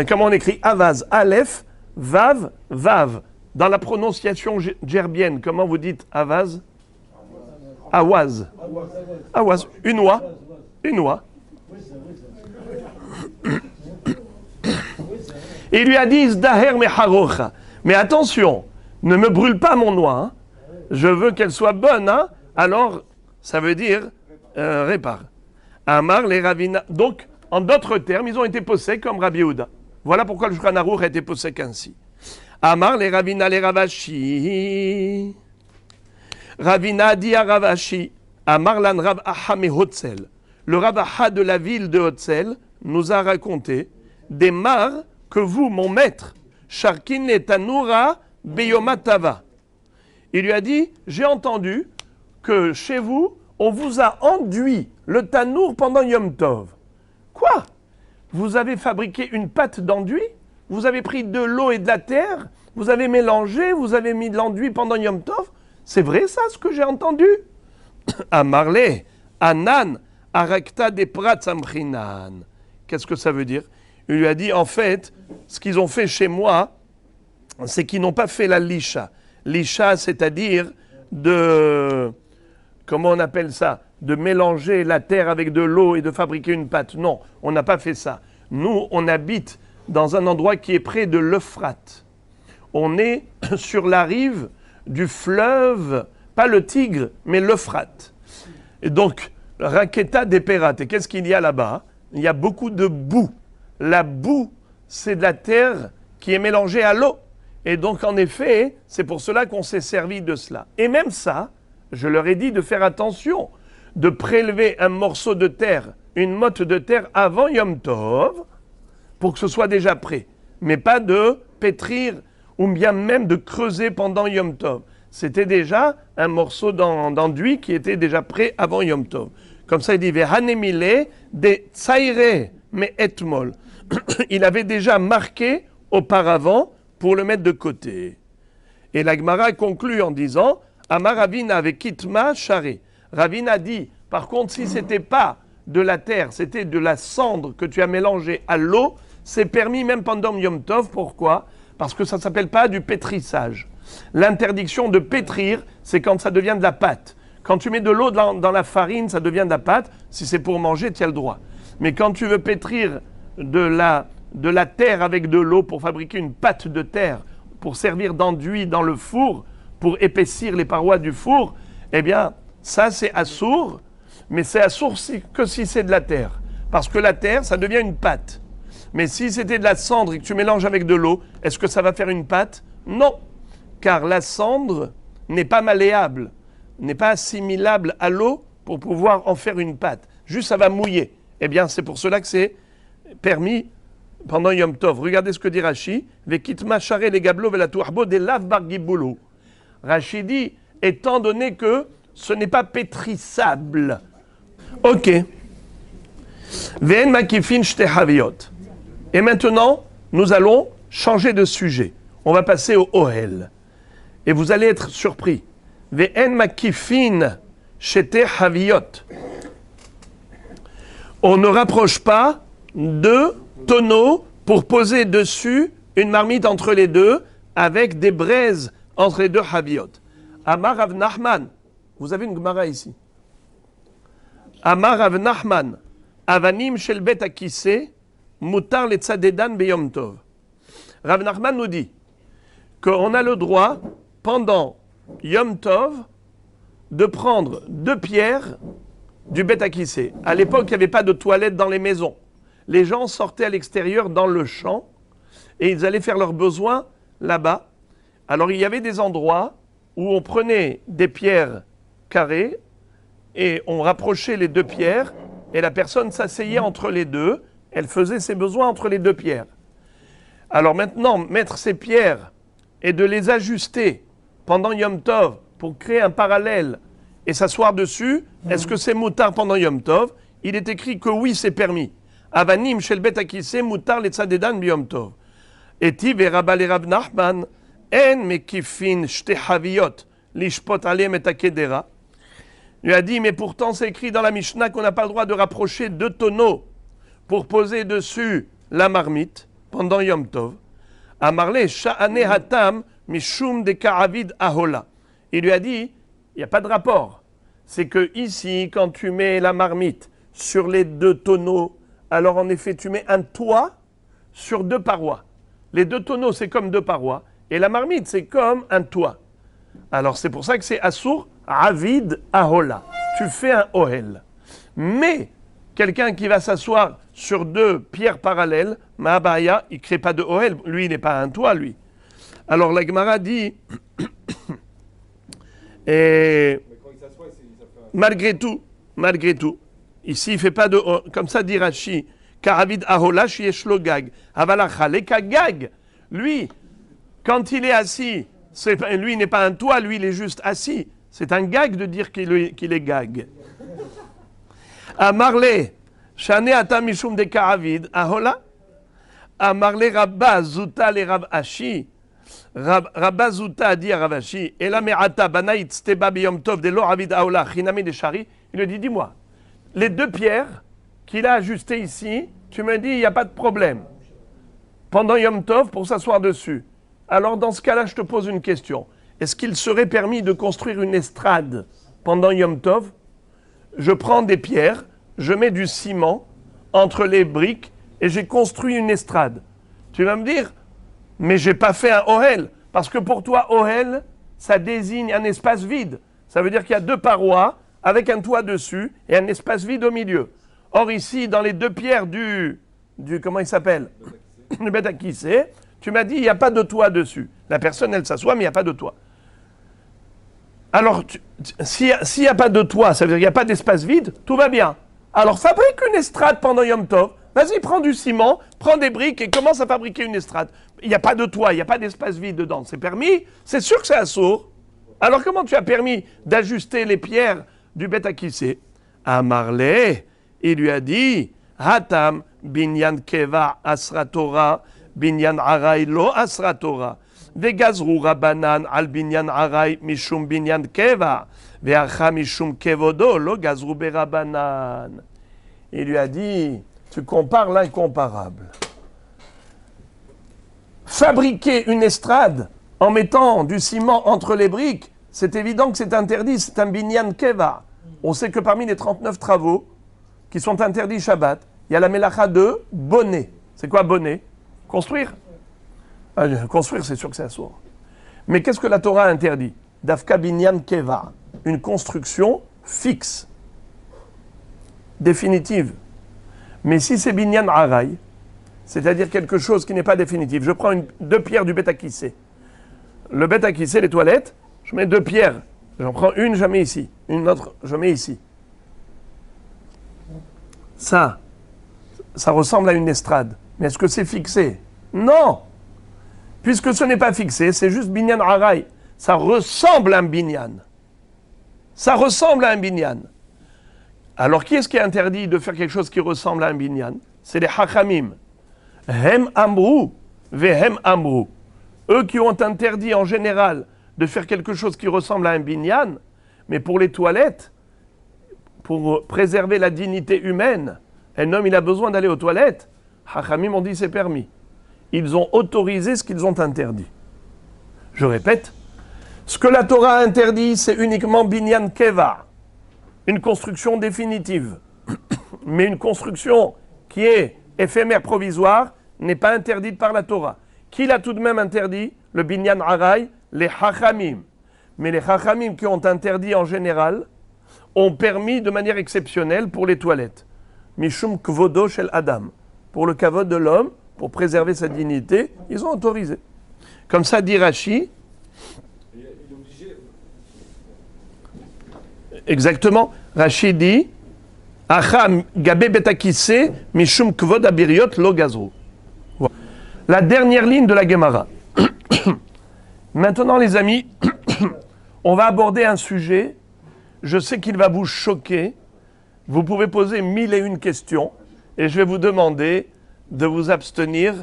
comment on écrit Avaz. Aleph, Vav, Vav. Dans la prononciation gerbienne, comment vous dites Avaz? Awaz. Awaz. Une oie. Et il lui a dit Zdaher meharocha. Mais attention, ne me brûle pas mon noix. Hein. Je veux qu'elle soit bonne. Hein. Alors, ça veut dire répare. Amar les Ravina. Donc, en d'autres termes, ils ont été possédés comme Rabbi Yehuda. Voilà pourquoi le Shulchan Aruch a été possédé ainsi. Amar les Ravina les Ravashi. Ravina dit à Ravashi. Amar lan Rav Aha me Hotzel. Le Rav Aha de la ville de Hotzel nous a raconté des mares que vous, mon maître, Sharkin et Tanura Beyomatava. Il lui a dit, j'ai entendu que chez vous, on vous a enduit le tanour pendant Yom Tov. Quoi? Vous avez fabriqué une pâte d'enduit? Vous avez pris de l'eau et de la terre? Vous avez mélangé? Vous avez mis de l'enduit pendant Yom Tov? C'est vrai ça, ce que j'ai entendu? Amarle, Anan, Arakta de Pratsamchinan. Qu'est-ce que ça veut dire? Il lui a dit, en fait, ce qu'ils ont fait chez moi, c'est qu'ils n'ont pas fait la lisha. Lisha, c'est-à-dire comment on appelle ça? De mélanger la terre avec de l'eau et de fabriquer une pâte. Non, on n'a pas fait ça. Nous, on habite dans un endroit qui est près de l'Euphrate. On est sur la rive du fleuve, pas le Tigre, mais l'Euphrate. Et donc, Raketa des Pérates. Et qu'est-ce qu'il y a là-bas? Il y a beaucoup de boue. La boue, c'est de la terre qui est mélangée à l'eau. Et donc, en effet, c'est pour cela qu'on s'est servi de cela. Et même ça, je leur ai dit de faire attention, de prélever un morceau de terre, une motte de terre avant Yom Tov, pour que ce soit déjà prêt. Mais pas de pétrir, ou bien même de creuser pendant Yom Tov. C'était déjà un morceau d'enduit qui était déjà prêt avant Yom Tov. Comme ça, il dit, Vehanemile de tsaire me etmol. Il avait déjà marqué auparavant pour le mettre de côté. Et la Gemara conclut en disant, Amar Ravina avec Kitma Share. Ravina dit, par contre, si ce n'était pas de la terre, c'était de la cendre que tu as mélangée à l'eau, c'est permis même pendant Yom Tov. Pourquoi? Parce que ça ne s'appelle pas du pétrissage. L'interdiction de pétrir, c'est quand ça devient de la pâte. Quand tu mets de l'eau dans la farine, ça devient de la pâte. Si c'est pour manger, tu as le droit. Mais quand tu veux pétrir de la terre avec de l'eau pour fabriquer une pâte de terre, pour servir d'enduit dans le four, pour épaissir les parois du four, eh bien, ça c'est assour, mais c'est assour que si c'est de la terre. Parce que la terre, ça devient une pâte. Mais si c'était de la cendre et que tu mélanges avec de l'eau, est-ce que ça va faire une pâte? Non, car la cendre n'est pas malléable, n'est pas assimilable à l'eau pour pouvoir en faire une pâte. Juste, ça va mouiller. Eh bien, c'est pour cela que c'est permis pendant Yom Tov. Regardez ce que dit Rashi. Vekitma share les gablo velatuarbo de lav bar giboulou. Rashi dit, étant donné que ce n'est pas pétrissable. Ok. Ve'en makifin shte haviot. Et maintenant, nous allons changer de sujet. On va passer au Ohel. Et vous allez être surpris. Ve'en makifin shte haviot. On ne rapproche pas deux tonneaux pour poser dessus une marmite entre les deux avec des braises entre les deux haviot. Amar Rav Nachman. Vous avez une Gemara ici. Amar Rav Nachman. Avanim shel bet akise mutar le tzadedan beyom tov. Rav Nachman nous dit qu'on a le droit, pendant Yom Tov, de prendre deux pierres du bet akise. À l'époque, il n'y avait pas de toilettes dans les maisons. Les gens sortaient à l'extérieur dans le champ et ils allaient faire leurs besoins là-bas. Alors il y avait des endroits où on prenait des pierres carrées et on rapprochait les deux pierres et la personne s'asseyait entre les deux, elle faisait ses besoins entre les deux pierres. Alors maintenant, mettre ces pierres et de les ajuster pendant Yom Tov pour créer un parallèle et s'asseoir dessus, est-ce que c'est moutard pendant Yom Tov? Il est écrit que oui, c'est permis. Avanim shel bet akise mutar le tzadedan biyom tov. Eti veraba le Rav Nachman en mekifin shte haviot lishpot alem et akedera. Il a dit, mais pourtant c'est écrit dans la Mishnah qu'on n'a pas le droit de rapprocher deux tonneaux pour poser dessus la marmite pendant Yom Tov. Amarle sha'ane hatam mishum de ka'avid ahola. Il lui a dit, il n'y a pas de rapport. C'est que ici, quand tu mets la marmite sur les deux tonneaux, alors en effet, tu mets un toit sur deux parois. Les deux tonneaux, c'est comme deux parois. Et la marmite, c'est comme un toit. Alors c'est pour ça que c'est assour, avid ahola. Tu fais un ohel. Mais quelqu'un qui va s'asseoir sur deux pierres parallèles, Mahabaya, il ne crée pas de ohel. Lui, il n'est pas un toit, lui. Alors la Gemara dit, et malgré tout, ici il ne fait pas de, comme ça dit Rashi, Karavid ahola shieshlo gag, avalachale gag. Lui, quand il est assis, lui il n'est pas un toit, lui il est juste assis. C'est un gag de dire qu'il est gag. Amarle, shane ata mishum de karavid ahola. Amarle rabba zuta le Rav Ashi. Rabba zuta a dit à Rav Ashi, ela me'ata banait steba biyom tov de lo avid ahola chinami de shari. Il lui dit, dis-moi, les deux pierres qu'il a ajustées ici, tu me dis, il n'y a pas de problème. Pendant Yom Tov, pour s'asseoir dessus. Alors dans ce cas-là, je te pose une question. Est-ce qu'il serait permis de construire une estrade pendant Yom Tov? Je prends des pierres, je mets du ciment entre les briques et j'ai construit une estrade. Tu vas me dire, mais je n'ai pas fait un ohel. Parce que pour toi, ohel, ça désigne un espace vide. Ça veut dire qu'il y a deux parois avec un toit dessus et un espace vide au milieu. Or ici, dans les deux pierres du comment il s'appelle? Le bet akise, tu m'as dit, il n'y a pas de toit dessus. La personne, elle s'assoit, mais il n'y a pas de toit. Alors, s'il n'y a pas de toit, ça veut dire qu'il n'y a pas d'espace vide, tout va bien. Alors, fabrique une estrade pendant Yom Tov. Vas-y, prends du ciment, prends des briques et commence à fabriquer une estrade. Il n'y a pas de toit, il n'y a pas d'espace vide dedans. C'est permis? C'est sûr que c'est assour. Alors, comment tu as permis d'ajuster les pierres du bet akise? Amarle, il lui a dit, Hatam binyan keva asra Torah, binyan aray lo asra Torah. Vegazru rabanan al binyan aray mishum binyan keva, ve'acha mishum kevodo lo gazru berabanan. Il lui a dit, tu compares l'incomparable. Fabriquer une estrade en mettant du ciment entre les briques, c'est évident que c'est interdit, c'est un binyan keva. On sait que parmi les 39 travaux qui sont interdits Shabbat, il y a la melacha de bonnet. C'est quoi bonnet? Construire. Construire, c'est sûr que c'est assourd. Mais qu'est-ce que la Torah interdit? Dafka binyan keva, une construction fixe, définitive. Mais si c'est binyan aray, c'est-à-dire quelque chose qui n'est pas définitif, je prends deux pierres du Beth Akissé. Le Beth Akissé, les toilettes, je mets deux pierres. J'en prends une, je mets ici. Une autre, je mets ici. Ça ressemble à une estrade. Mais est-ce que c'est fixé? Non! Puisque ce n'est pas fixé, c'est juste binyan aray. Ça ressemble à un binyan. Ça ressemble à un binyan. Alors, qui est-ce qui est interdit de faire quelque chose qui ressemble à un binyan? C'est les hachamim. Hem amrou, vehem amrou. Eux qui ont interdit en général de faire quelque chose qui ressemble à un binyan, mais pour les toilettes, pour préserver la dignité humaine, un homme il a besoin d'aller aux toilettes, hachamim ont dit c'est permis. Ils ont autorisé ce qu'ils ont interdit. Je répète, ce que la Torah interdit, c'est uniquement binyan keva, une construction définitive. Mais une construction qui est éphémère, provisoire, n'est pas interdite par la Torah. Qui l'a tout de même interdit? Le binyan aray, les hachamim. Mais les hachamim qui ont interdit en général, ont permis de manière exceptionnelle pour les toilettes. Mishum kvodo shel adam. Pour le kavod de l'homme, pour préserver sa dignité, ils ont autorisé. Comme ça dit Rashi. Exactement. Rashi dit Acham gabe betakisse mishum kvod abiriot lo gazru. La dernière ligne de la Gemara. Maintenant, les amis, on va aborder un sujet. Je sais qu'il va vous choquer. Vous pouvez poser 1001 questions et je vais vous demander de vous abstenir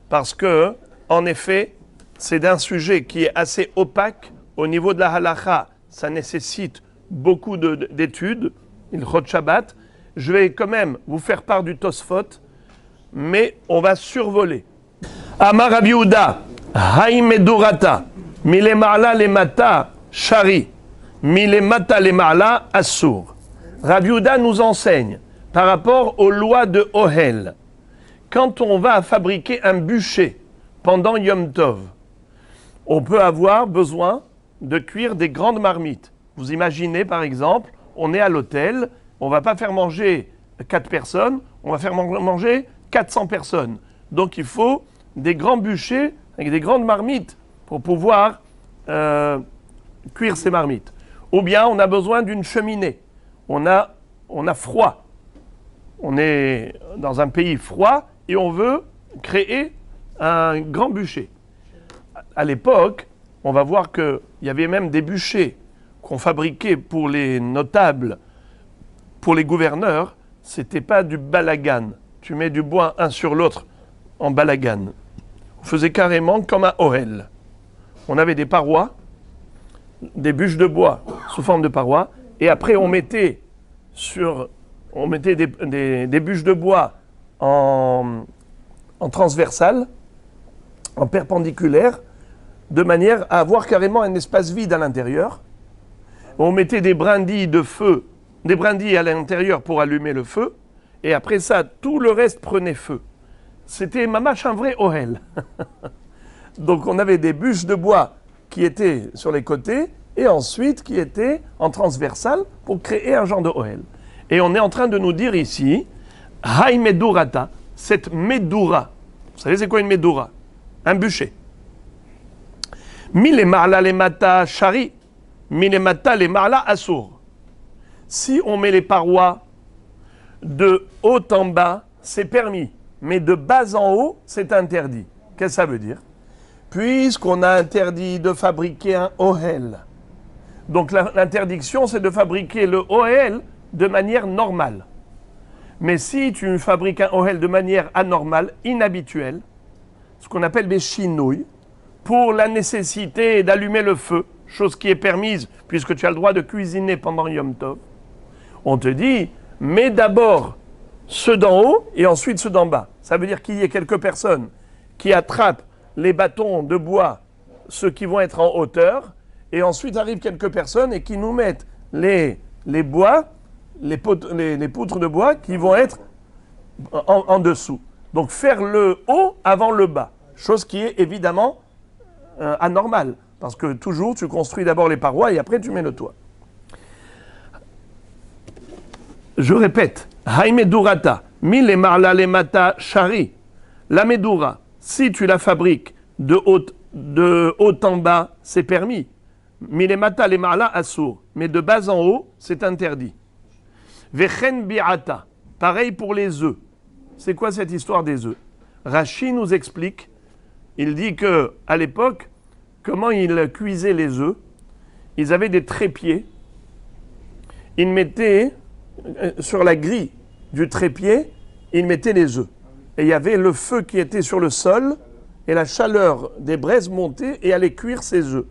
parce que, en effet, c'est d'un sujet qui est assez opaque. Au niveau de la halakha, ça nécessite beaucoup d'études. Il chot Shabbat. Je vais quand même vous faire part du Tosfot, mais on va survoler. Amar Rabbi Yehuda, Haïmedurata, Milemala lemata shari, Milemata lemala assur. Rabbi Yehuda nous enseigne par rapport aux lois de Ohel. Quand on va fabriquer un bûcher pendant Yom Tov, on peut avoir besoin de cuire des grandes marmites. Vous imaginez par exemple, on est à l'hôtel, on ne va pas faire manger 4 personnes, on va faire manger 400 personnes. Donc il faut des grands bûchers avec des grandes marmites pour pouvoir cuire ces marmites. Ou bien on a besoin d'une cheminée. On a froid. On est dans un pays froid et on veut créer un grand bûcher. À l'époque, on va voir qu'il y avait même des bûchers qu'on fabriquait pour les notables, pour les gouverneurs. C'était pas du balagan. Tu mets du bois un sur l'autre en balagan. On faisait carrément comme un ohel. On avait des parois, des bûches de bois sous forme de parois, et après on mettait des bûches de bois en transversale, en perpendiculaire, de manière à avoir carrément un espace vide à l'intérieur. On mettait des brindilles de feu, des brindilles à l'intérieur pour allumer le feu, et après ça, tout le reste prenait feu. C'était mamache un vrai ohel. Donc on avait des bûches de bois qui étaient sur les côtés, et ensuite qui étaient en transversale pour créer un genre de ohel. Et on est en train de nous dire ici, Hay Medurata, cette Medura. Vous savez c'est quoi une Medura? Un bûcher. Mile marla le mata shari, mile mata le marla assour. Si on met les parois de haut en bas, c'est permis. Mais de bas en haut, c'est interdit. Qu'est-ce que ça veut dire? Puisqu'on a interdit de fabriquer un ohel. Donc l'interdiction, c'est de fabriquer le ohel de manière normale. Mais si tu fabriques un ohel de manière anormale, inhabituelle, ce qu'on appelle des chinouilles, pour la nécessité d'allumer le feu, chose qui est permise puisque tu as le droit de cuisiner pendant Yom Tov, on te dit, mets d'abord ceux d'en haut et ensuite ceux d'en bas. Ça veut dire qu'il y ait quelques personnes qui attrapent les bâtons de bois, ceux qui vont être en hauteur, et ensuite arrivent quelques personnes et qui nous mettent les bois, les poutres de bois qui vont être en dessous. Donc faire le haut avant le bas, chose qui est évidemment anormale, parce que toujours tu construis d'abord les parois et après tu mets le toit. Je répète, Haimedurata, mille marla le mata shari. La medura, si tu la fabriques de haut en bas, c'est permis. Mille mata le marla assour, mais de bas en haut, c'est interdit. Vechen biata, pareil pour les œufs. C'est quoi cette histoire des œufs? Rashi nous explique, il dit que à l'époque, comment ils cuisaient les œufs, ils avaient des trépieds, ils mettaient sur la grille du trépied, ils mettaient les œufs. Et il y avait le feu qui était sur le sol, et la chaleur des braises montait et allait cuire ces œufs.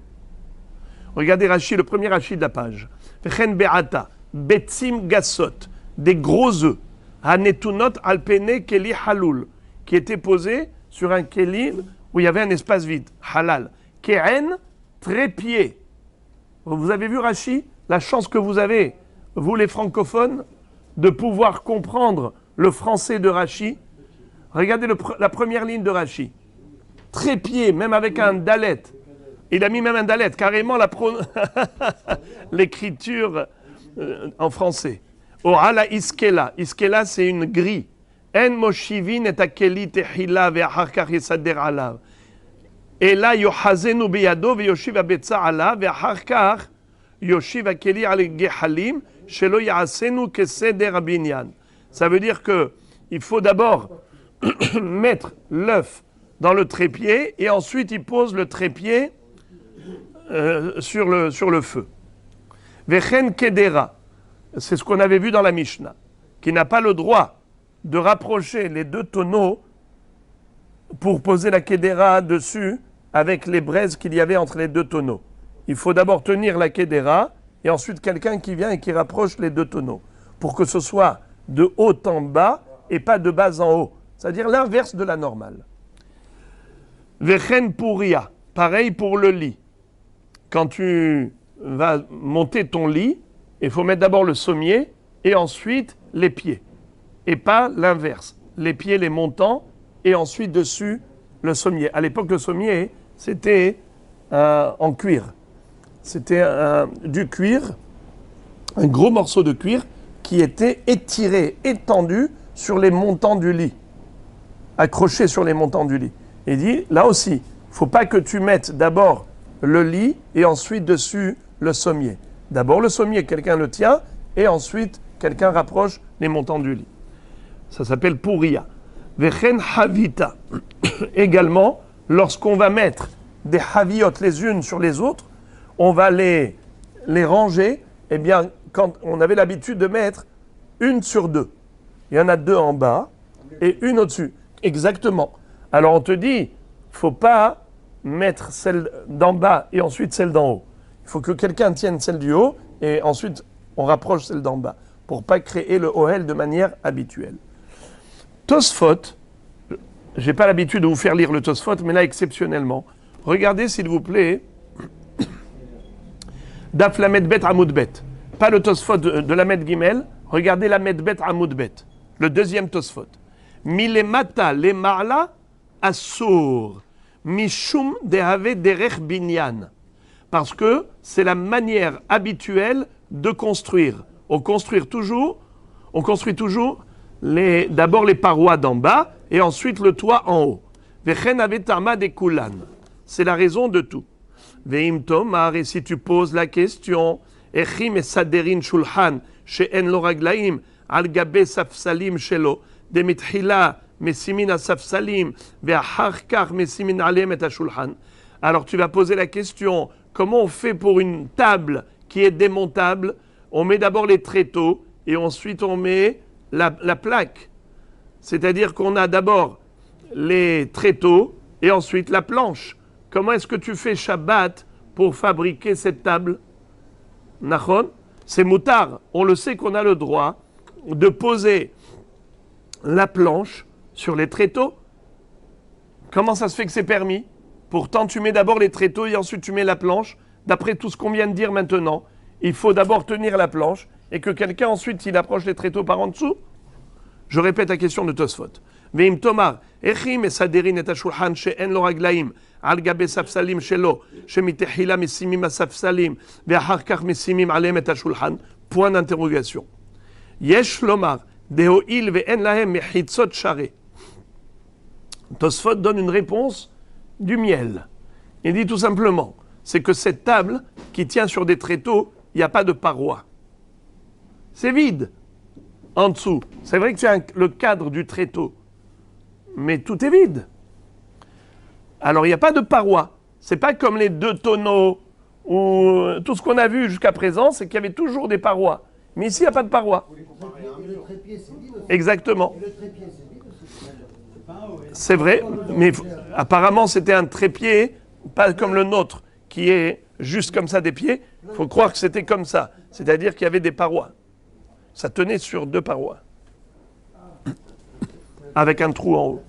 Regardez Rashi, le premier Rashi de la page. Vechen be'ata, betzim gasot, des gros œufs. Hanetunot alpene keli halul, qui étaient posés sur un keli où il y avait un espace vide. Halal. Keren, trépied. Vous avez vu Rashi, la chance que vous avez, vous les francophones, de pouvoir comprendre le français de Rashi. Regardez la première ligne de Rashi. Trépied, même avec un dalet. Il a mis même un dalet, carrément l'écriture en français. Ohala iskela. Iskela, c'est une grille. En moshivin et akeli tehila ve'acharkach yesader alav. Et là, yohazenu beyado ve'yoshiv abetza alav ve'acharkach yoshiv akeli al gehalim shelo ya'asenu keseder abinyan. Ça veut dire que il faut d'abord mettre l'œuf dans le trépied et ensuite il pose le trépied sur le feu. Vechen kedera, c'est ce qu'on avait vu dans la Mishnah, qui n'a pas le droit de rapprocher les deux tonneaux pour poser la kedera dessus avec les braises qu'il y avait entre les deux tonneaux. Il faut d'abord tenir la kedera et ensuite quelqu'un qui vient et qui rapproche les deux tonneaux pour que ce soit de haut en bas et pas de bas en haut, c'est-à-dire l'inverse de la normale. Vechen puria, pareil pour le lit. Quand tu vas monter ton lit, il faut mettre d'abord le sommier et ensuite les pieds. Et pas l'inverse. Les pieds, les montants, et ensuite dessus le sommier. À l'époque, le sommier, c'était en cuir. C'était du cuir, un gros morceau de cuir qui était étiré, étendu sur les montants du lit. Accroché sur les montants du lit. Il dit, là aussi, il ne faut pas que tu mettes d'abord le lit et ensuite dessus le sommier. D'abord le sommier, quelqu'un le tient et ensuite quelqu'un rapproche les montants du lit. Ça s'appelle pouria. Vechen havita. Également, lorsqu'on va mettre des haviot les unes sur les autres, on va les ranger. Eh bien, quand on avait l'habitude de mettre une sur deux. Il y en a deux en bas et une au-dessus. Exactement. Alors on te dit, il ne faut pas mettre celle d'en bas et ensuite celle d'en haut. Il faut que quelqu'un tienne celle du haut et ensuite on rapproche celle d'en bas pour ne pas créer le ohel de manière habituelle. Tosfot, je n'ai pas l'habitude de vous faire lire le Tosfot, mais là exceptionnellement, regardez s'il vous plaît, Daf Lamed Bet Amoud Bet, pas le Tosfot de Lamed Gimel, regardez Lamed Bet Amoud Bet, le deuxième Tosfot. Milemata le marla assour. Mishum dehave derech binyan. Parce que c'est la manière habituelle de construire. On construit toujours d'abord les parois d'en bas et ensuite le toit en haut. Vechen avetama de kulan. C'est la raison de tout. Veim tomar, et si tu poses la question, echim et saderin shulchan, she'en lo raglaim, al gabe safsalim shelo, demitchila, mesimin asafsalim, ve'acharkar mesimin alem et ashulchan. Alors tu vas poser la question, comment on fait pour une table qui est démontable? On met d'abord les tréteaux et ensuite on met la plaque. C'est-à-dire qu'on a d'abord les tréteaux et ensuite la planche. Comment est-ce que tu fais Shabbat pour fabriquer cette table? Nachon, c'est moutard. On le sait qu'on a le droit de poser la planche sur les tréteaux. Comment ça se fait que c'est permis? Pourtant, tu mets d'abord les tréteaux et ensuite tu mets la planche. d'après tout ce qu'on vient de dire maintenant, il faut d'abord tenir la planche et que quelqu'un ensuite, il approche les tréteaux par en dessous? Je répète la question de Tosfot. Veim tomar, echim esaderin et hashulchan she'en lo raglaim, al gabe safsalim shelo, shemitechila mesimim asafsalim, ve'achar kach mesimim alem et hashulchan. Point d'interrogation. Yesh lomar, dehoil ve'en lahem mechitzot share. Tosfot donne une réponse du miel. Il dit tout simplement, c'est que cette table qui tient sur des tréteaux, il n'y a pas de paroi. C'est vide en dessous. C'est vrai que c'est le cadre du tréteau, mais tout est vide. Alors il n'y a pas de paroi. C'est pas comme les deux tonneaux ou tout ce qu'on a vu jusqu'à présent, c'est qu'il y avait toujours des parois. Mais ici, il n'y a pas de paroi. Exactement. C'est vrai, mais apparemment c'était un trépied, pas comme le nôtre, qui est juste comme ça des pieds. Il faut croire que c'était comme ça. C'est-à-dire qu'il y avait des parois. Ça tenait sur deux parois. Avec un trou en haut.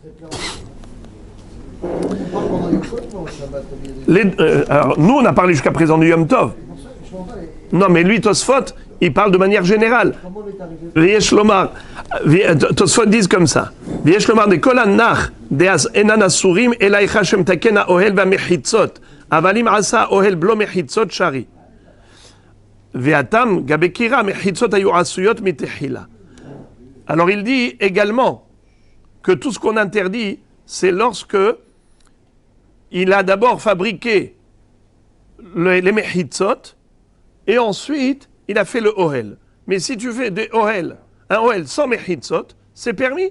Alors, nous, on a parlé jusqu'à présent du Yom Tov. Non, mais lui, Tosfot, il parle de manière générale. V'yesh lomar, Tosfot disent comme ça. V'yesh lomar de kol hanach de'az enan asurim elaicha shemtaken ha'ohel v'amechitzot avalim asa ha'ohel blo mechitzot shari. Ve'atam gabekira mechitzot hayu asuyot mitechila. Alors il dit également que tout ce qu'on interdit, c'est lorsque il a d'abord fabriqué les mechitzot et ensuite il a fait le ohel. Mais si tu fais des ohel, un ohel sans mechitzot, c'est permis.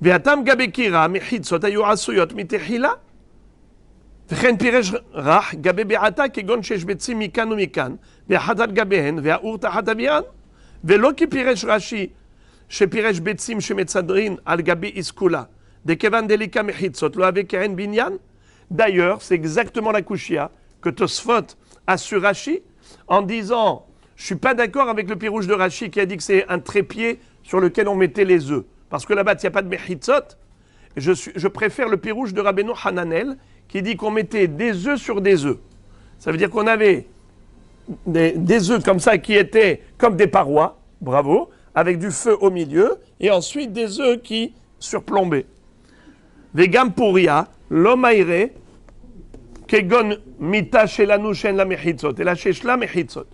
Ve'atam gabekira mechitzot hayu asuyot mitechila. וכן פירש רך גבי בעתה כגון שיש ביצים מכאן ומכאן ואחת על גביהן והאור תחת אביהן ולא כפירש רש"י שפירש ביצים שמצדרין על גבי איסקולה דכיוון דליקה מחיצות לא הווה כהן בניין. D'ailleurs, c'est exactement la kushia que Tosfot a sur Rashi en disant je suis pas d'accord avec le pirouge de Rashi qui a dit que c'est un trépied sur lequel on mettait les œufs parce que là-bas il n'y a pas de mechitzot. Je préfère le pirouge de Rabbeinu Hananel qui dit qu'on mettait des œufs sur des œufs. Ça veut dire qu'on avait des œufs comme ça qui étaient comme des parois, bravo, avec du feu au milieu, et ensuite des œufs qui surplombaient. Vegam puria, l'omaire, kegon mita shelanu shen la mechitzot, et la sheshla mechitzot.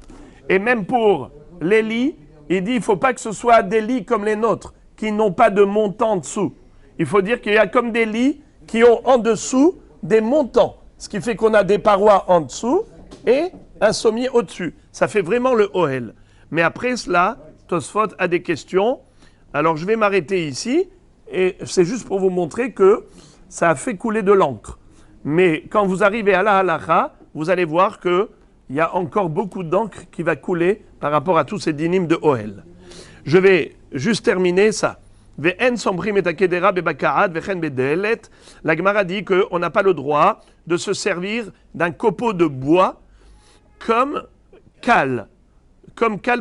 Et même pour les lits, il dit il ne faut pas que ce soit des lits comme les nôtres, qui n'ont pas de montant en dessous. Il faut dire qu'il y a comme des lits qui ont en dessous des montants, ce qui fait qu'on a des parois en dessous et un sommier au-dessus. Ça fait vraiment le ohel. Mais après cela, Tosfot a des questions. Alors je vais m'arrêter ici et c'est juste pour vous montrer que ça a fait couler de l'encre. Mais quand vous arrivez à la halacha, vous allez voir qu'il y a encore beaucoup d'encre qui va couler par rapport à tous ces dynimes de ohel. Je vais juste terminer ça. La Gemara dit qu'on n'a pas le droit de se servir d'un copeau de bois comme cale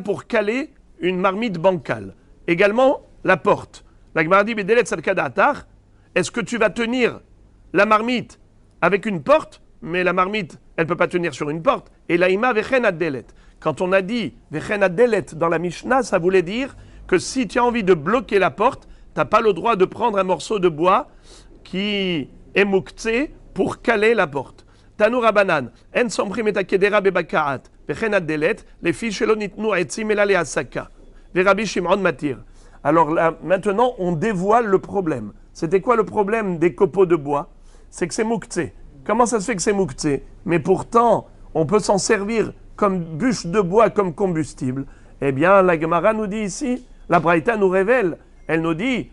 pour caler une marmite bancale. Également, la porte. La Gemara dit est-ce que tu vas tenir la marmite avec une porte, mais la marmite, elle ne peut pas tenir sur une porte. Et la ima vechen adelet. Quand on a dit vechen adelet dans la Mishnah, ça voulait dire que si tu as envie de bloquer la porte, tu n'as pas le droit de prendre un morceau de bois qui est mouktsé pour caler la porte. Tanu Rabanan, en somprim et akedera bebakaat, vechen adelet, les fiches shelo nitnu etzim ela leasaka. Verabi Shimon matir. Alors là, maintenant, on dévoile le problème. C'était quoi le problème des copeaux de bois? C'est que c'est mouktsé. Comment ça se fait que c'est mouktsé? Mais pourtant, on peut s'en servir comme bûche de bois, comme combustible. Eh bien, la Gemara nous dit ici, la Braïta nous révèle, elle nous dit,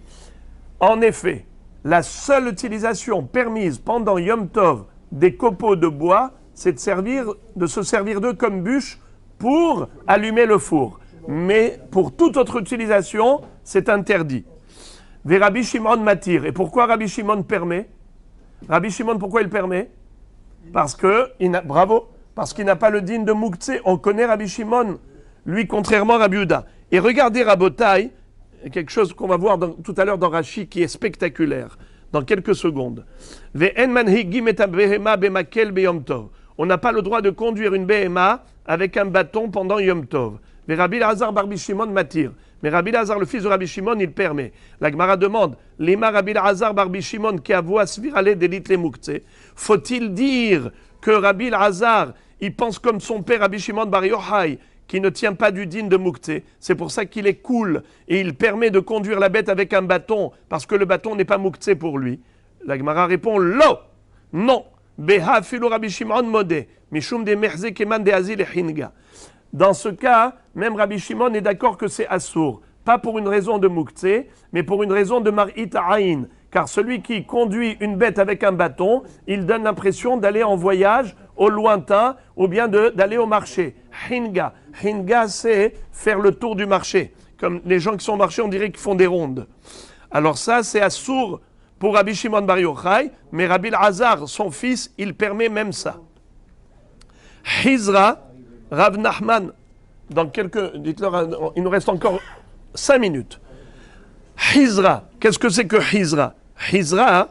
en effet, la seule utilisation permise pendant Yom Tov des copeaux de bois, c'est de se servir d'eux comme bûche pour allumer le four. Mais pour toute autre utilisation, c'est interdit. Ve Rabbi Shimon matir. Et pourquoi Rabbi Shimon permet? Rabbi Shimon, pourquoi il permet? Parce qu'il n'a pas le digne de Mouktsé. On connaît Rabbi Shimon, lui, contrairement à Rabbi Yehuda. Et regardez Rabotai, quelque chose qu'on va voir tout à l'heure dans Rashi qui est spectaculaire, dans quelques secondes. On n'a pas le droit de conduire une BMA avec un bâton pendant Yom Tov. Mais Rabbi Elazar Barbi Shimon m'attire. Mais Rabbi Elazar, le fils de Rabbi Shimon, il permet. La Gemara demande, Lema Rabbi Elazar Barbi Shimon qui avoua svirale delit le mukte. Faut-il dire que Rabbi Elazar, il pense comme son père Rabbi Shimon Bar Yochai, qui ne tient pas du din de mukte. C'est pour ça qu'il est cool et il permet de conduire la bête avec un bâton, parce que le bâton n'est pas mukte pour lui. La Gemara répond, Lo, non. Beha filo Rabbi Shimon modé, mishum de merze keman de azil et hinga. Dans ce cas, même Rabbi Shimon est d'accord que c'est assour. Pas pour une raison de mukte, mais pour une raison de mar'it aïn. Car celui qui conduit une bête avec un bâton, il donne l'impression d'aller en voyage au lointain ou bien d'aller au marché. Hinga. Hinga, c'est faire le tour du marché. Comme les gens qui sont au marché, on dirait qu'ils font des rondes. Alors ça, c'est assour pour Rabbi Shimon Bar Yochai, mais Rabbi Elazar, son fils, il permet même ça. Hizra, Rav Nachman, dites-leur, il nous reste encore 5 minutes. Hizra, qu'est-ce que c'est que Hizra? Hizra,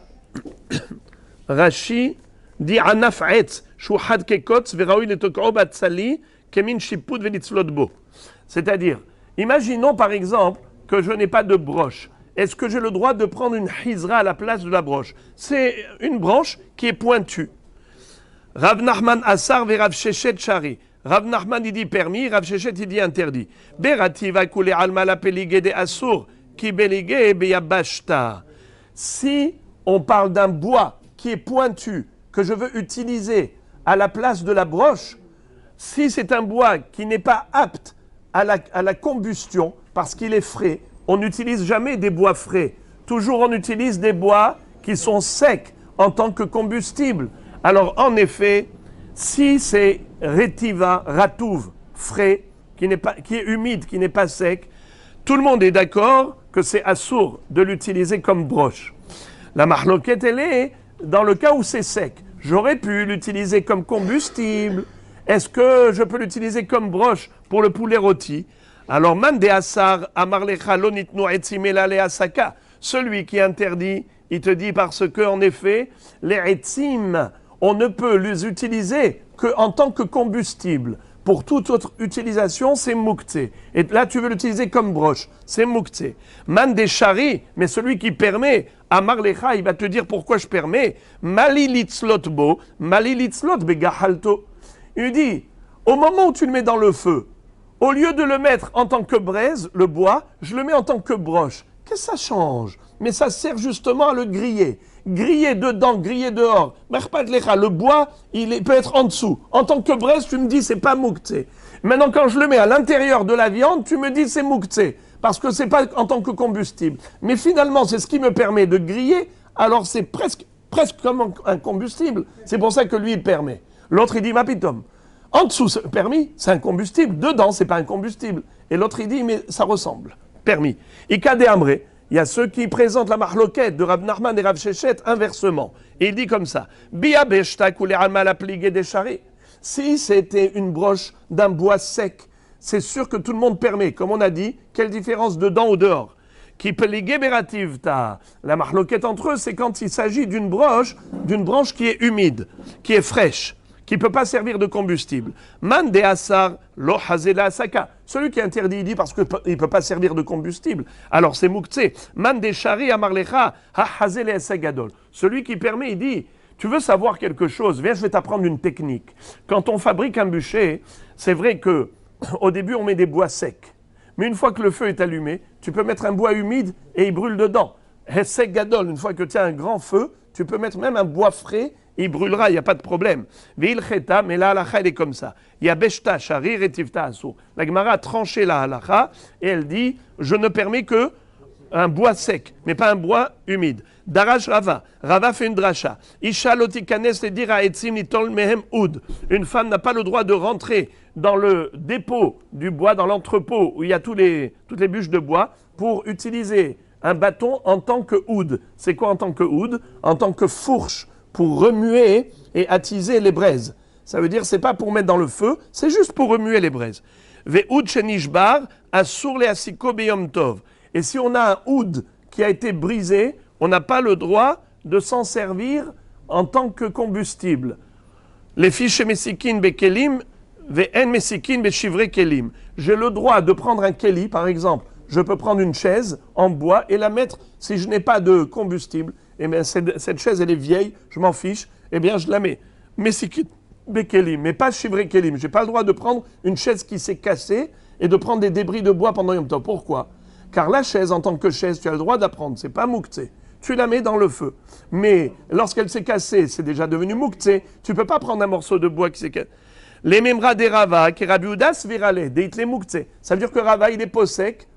Rashi dit Anaf Etz, Shuhad Kekotz, Veraoui Letokro Batsali, Kemin Shipud Velitzlotbo. C'est-à-dire, imaginons par exemple que je n'ai pas de broche. Est-ce que j'ai le droit de prendre une Hizra à la place de la broche? C'est une branche qui est pointue. Rav Nachman Asar ve Rav Sheshet Shari. Rav Nachman il dit permis, Rav Sheshet il dit interdit. Berati va couler alma la peligé de Assour, qui beligé beyabashta. Si on parle d'un bois qui est pointu, que je veux utiliser à la place de la broche, si c'est un bois qui n'est pas apte à la combustion, parce qu'il est frais, on n'utilise jamais des bois frais. Toujours on utilise des bois qui sont secs en tant que combustible. Alors en effet, si c'est rétiva, ratouv, frais, qui est humide, qui n'est pas sec, tout le monde est d'accord que c'est assour de l'utiliser comme broche. La mahloket, elle est dans le cas où c'est sec. J'aurais pu l'utiliser comme combustible. Est-ce que je peux l'utiliser comme broche pour le poulet rôti? Alors, Mande Asar, Amarlecha lonitnu etzimela le asaka. Celui qui interdit, il te dit parce que, en effet, les etzim, on ne peut les utiliser qu'en tant que combustible. Pour toute autre utilisation, c'est mukte. Et là, tu veux l'utiliser comme broche, c'est mukte. Mande shari, mais celui qui permet, Amarlecha, il va te dire pourquoi je permets. Mali litzlot bo, mali litzlot begahalto. Il dit, au moment où tu le mets dans le feu, au lieu de le mettre en tant que braise, le bois, je le mets en tant que broche. Qu'est-ce que ça change? Mais ça sert justement à le griller. Griller dedans, griller dehors. Le bois, il peut être en dessous. En tant que braise, tu me dis c'est pas moukte. Maintenant, quand je le mets à l'intérieur de la viande, tu me dis c'est moukte. Parce que c'est pas en tant que combustible. Mais finalement, c'est ce qui me permet de griller. Alors c'est presque comme un combustible. C'est pour ça que lui, il permet. L'autre, il dit mapitom. En dessous, permis, c'est un combustible. Dedans, c'est pas un combustible. Et l'autre, il dit, mais ça ressemble. Permis. Ikade Amré, il y a ceux qui présentent la mahloket de Rav Nachman et Rav Sheshet inversement. Et il dit comme ça. Bia beshta koule alma la pligé des charrés. Si c'était une broche d'un bois sec, c'est sûr que tout le monde permet. Comme on a dit, quelle différence dedans ou dehors? Qui pligé berativta. La mahloket entre eux, c'est quand il s'agit d'une branche qui est humide, qui est fraîche, qui ne peut pas servir de combustible. Man de asar lo hazela asaka. Celui qui est interdit, il dit parce qu'il ne peut pas servir de combustible. Alors c'est mukte. Man de shari amarlecha ha hazela asagadol. Celui qui permet, il dit, tu veux savoir quelque chose, viens, je vais t'apprendre une technique. Quand on fabrique un bûcher, c'est vrai que au début on met des bois secs. Mais une fois que le feu est allumé, tu peux mettre un bois humide et il brûle dedans. Hesek gadol, une fois que tu as un grand feu, tu peux mettre même un bois frais, il brûlera, il n'y a pas de problème. Veil cheta, mais la halacha, elle est comme ça. Il y a beshta, sharir et tifta asur. La Gemara a tranché la halacha et elle dit, je ne permets que un bois sec, mais pas un bois humide. Darash Rava. Rava fait une dracha. Isha lotikanes le dira etzim nitol mehem oud. Une femme n'a pas le droit de rentrer dans le dépôt du bois, dans l'entrepôt où il y a toutes les bûches de bois, pour utiliser un bâton en tant que oud. C'est quoi en tant que oud? En tant que fourche pour remuer et attiser les braises. Ça veut dire c'est pas pour mettre dans le feu, c'est juste pour remuer les braises. Ve oud shenishbar asur le asiko beyom tov. Et si on a un oud qui a été brisé, on n'a pas le droit de s'en servir en tant que combustible. Les fiches mesikin bekelim, ve'en mesikin beshivre kelim. J'ai le droit de prendre un keli, par exemple. Je peux prendre une chaise en bois et la mettre, si je n'ai pas de combustible, eh bien cette chaise elle est vieille, je m'en fiche, eh bien je la mets. Mesikin bekelim, mais pas shivre kelim. Je n'ai pas le droit de prendre une chaise qui s'est cassée et de prendre des débris de bois pendant Yom Tov. Pourquoi? Car la chaise, en tant que chaise, tu as le droit d'apprendre. C'est pas mouktsé. Tu la mets dans le feu. Mais lorsqu'elle s'est cassée, c'est déjà devenu mouktsé. Tu ne peux pas prendre un morceau de bois qui s'est cassé. Les memra des Rava, qui Rabbi Uda svirale, deit les mouktsé. Ça veut dire que Rava, il est possèque,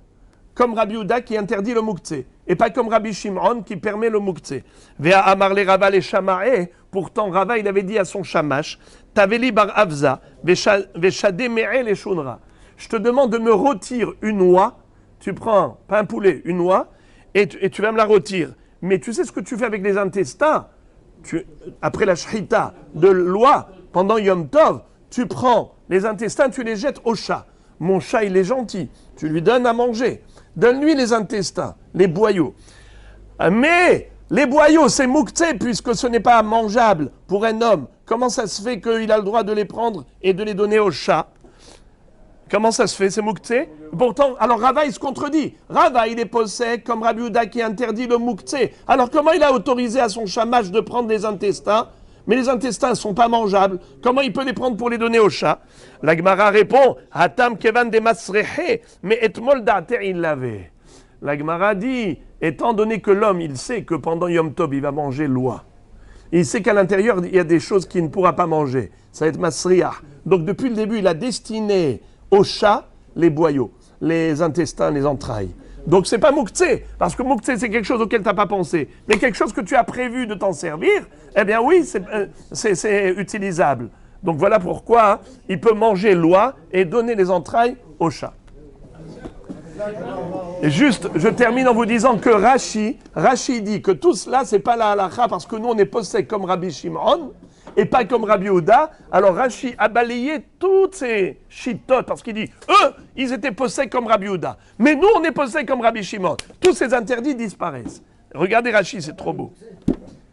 comme Rabbi Uda qui interdit le mouktsé. Et pas comme Rabbi Shimon qui permet le mouktsé. Vea amar les Rava les shamae. Pourtant, Rava, il avait dit à son shamash, Taveli bar avza, veshade me'e les shunra. Je te demande de me rôtir une oie. Tu prends, pas un poulet, une oie, et tu vas me la rôtir. Mais tu sais ce que tu fais avec les intestins? Après la shrita de l'oie, pendant Yom Tov, tu prends les intestins, tu les jettes au chat. Mon chat, il est gentil. Tu lui donnes à manger. Donne-lui les intestins, les boyaux. Mais les boyaux, c'est mouktsé, puisque ce n'est pas mangeable pour un homme. Comment ça se fait qu'il a le droit de les prendre et de les donner au chat? Comment ça se fait? C'est mouktsé? Pourtant, alors Rava, il se contredit. Rava, il est possèque comme Rabbi Uda qui interdit le mouktsé. Alors comment il a autorisé à son shamash de prendre les intestins? Mais les intestins ne sont pas mangeables. Comment il peut les prendre pour les donner au chat? La Gemara répond, Hatam kevan de masrehe, mais etmol da'ate il l'avait. La Gemara dit, étant donné que l'homme, il sait que pendant Yom Tov, il va manger l'oie. Il sait qu'à l'intérieur, il y a des choses qu'il ne pourra pas manger. Ça va être masriah. Donc depuis le début, il a destiné au chat les boyaux, les intestins, les entrailles. Donc c'est pas mouktsé, parce que mouktsé c'est quelque chose auquel tu n'as pas pensé, mais quelque chose que tu as prévu de t'en servir, eh bien oui, c'est utilisable. Donc voilà pourquoi il peut manger l'oie et donner les entrailles au chat. Et juste, je termine en vous disant que Rashi dit que tout cela, c'est pas la halakha, parce que nous on est possèques comme Rabbi Shimon, et pas comme Rabbi Uda. Alors Rashi a balayé toutes ces shittot, parce qu'il dit, eux, ils étaient possèques comme Rabbi Uda. Mais nous, on est possèques comme Rabbi Shimon. Tous ces interdits disparaissent. Regardez Rashi, c'est trop beau.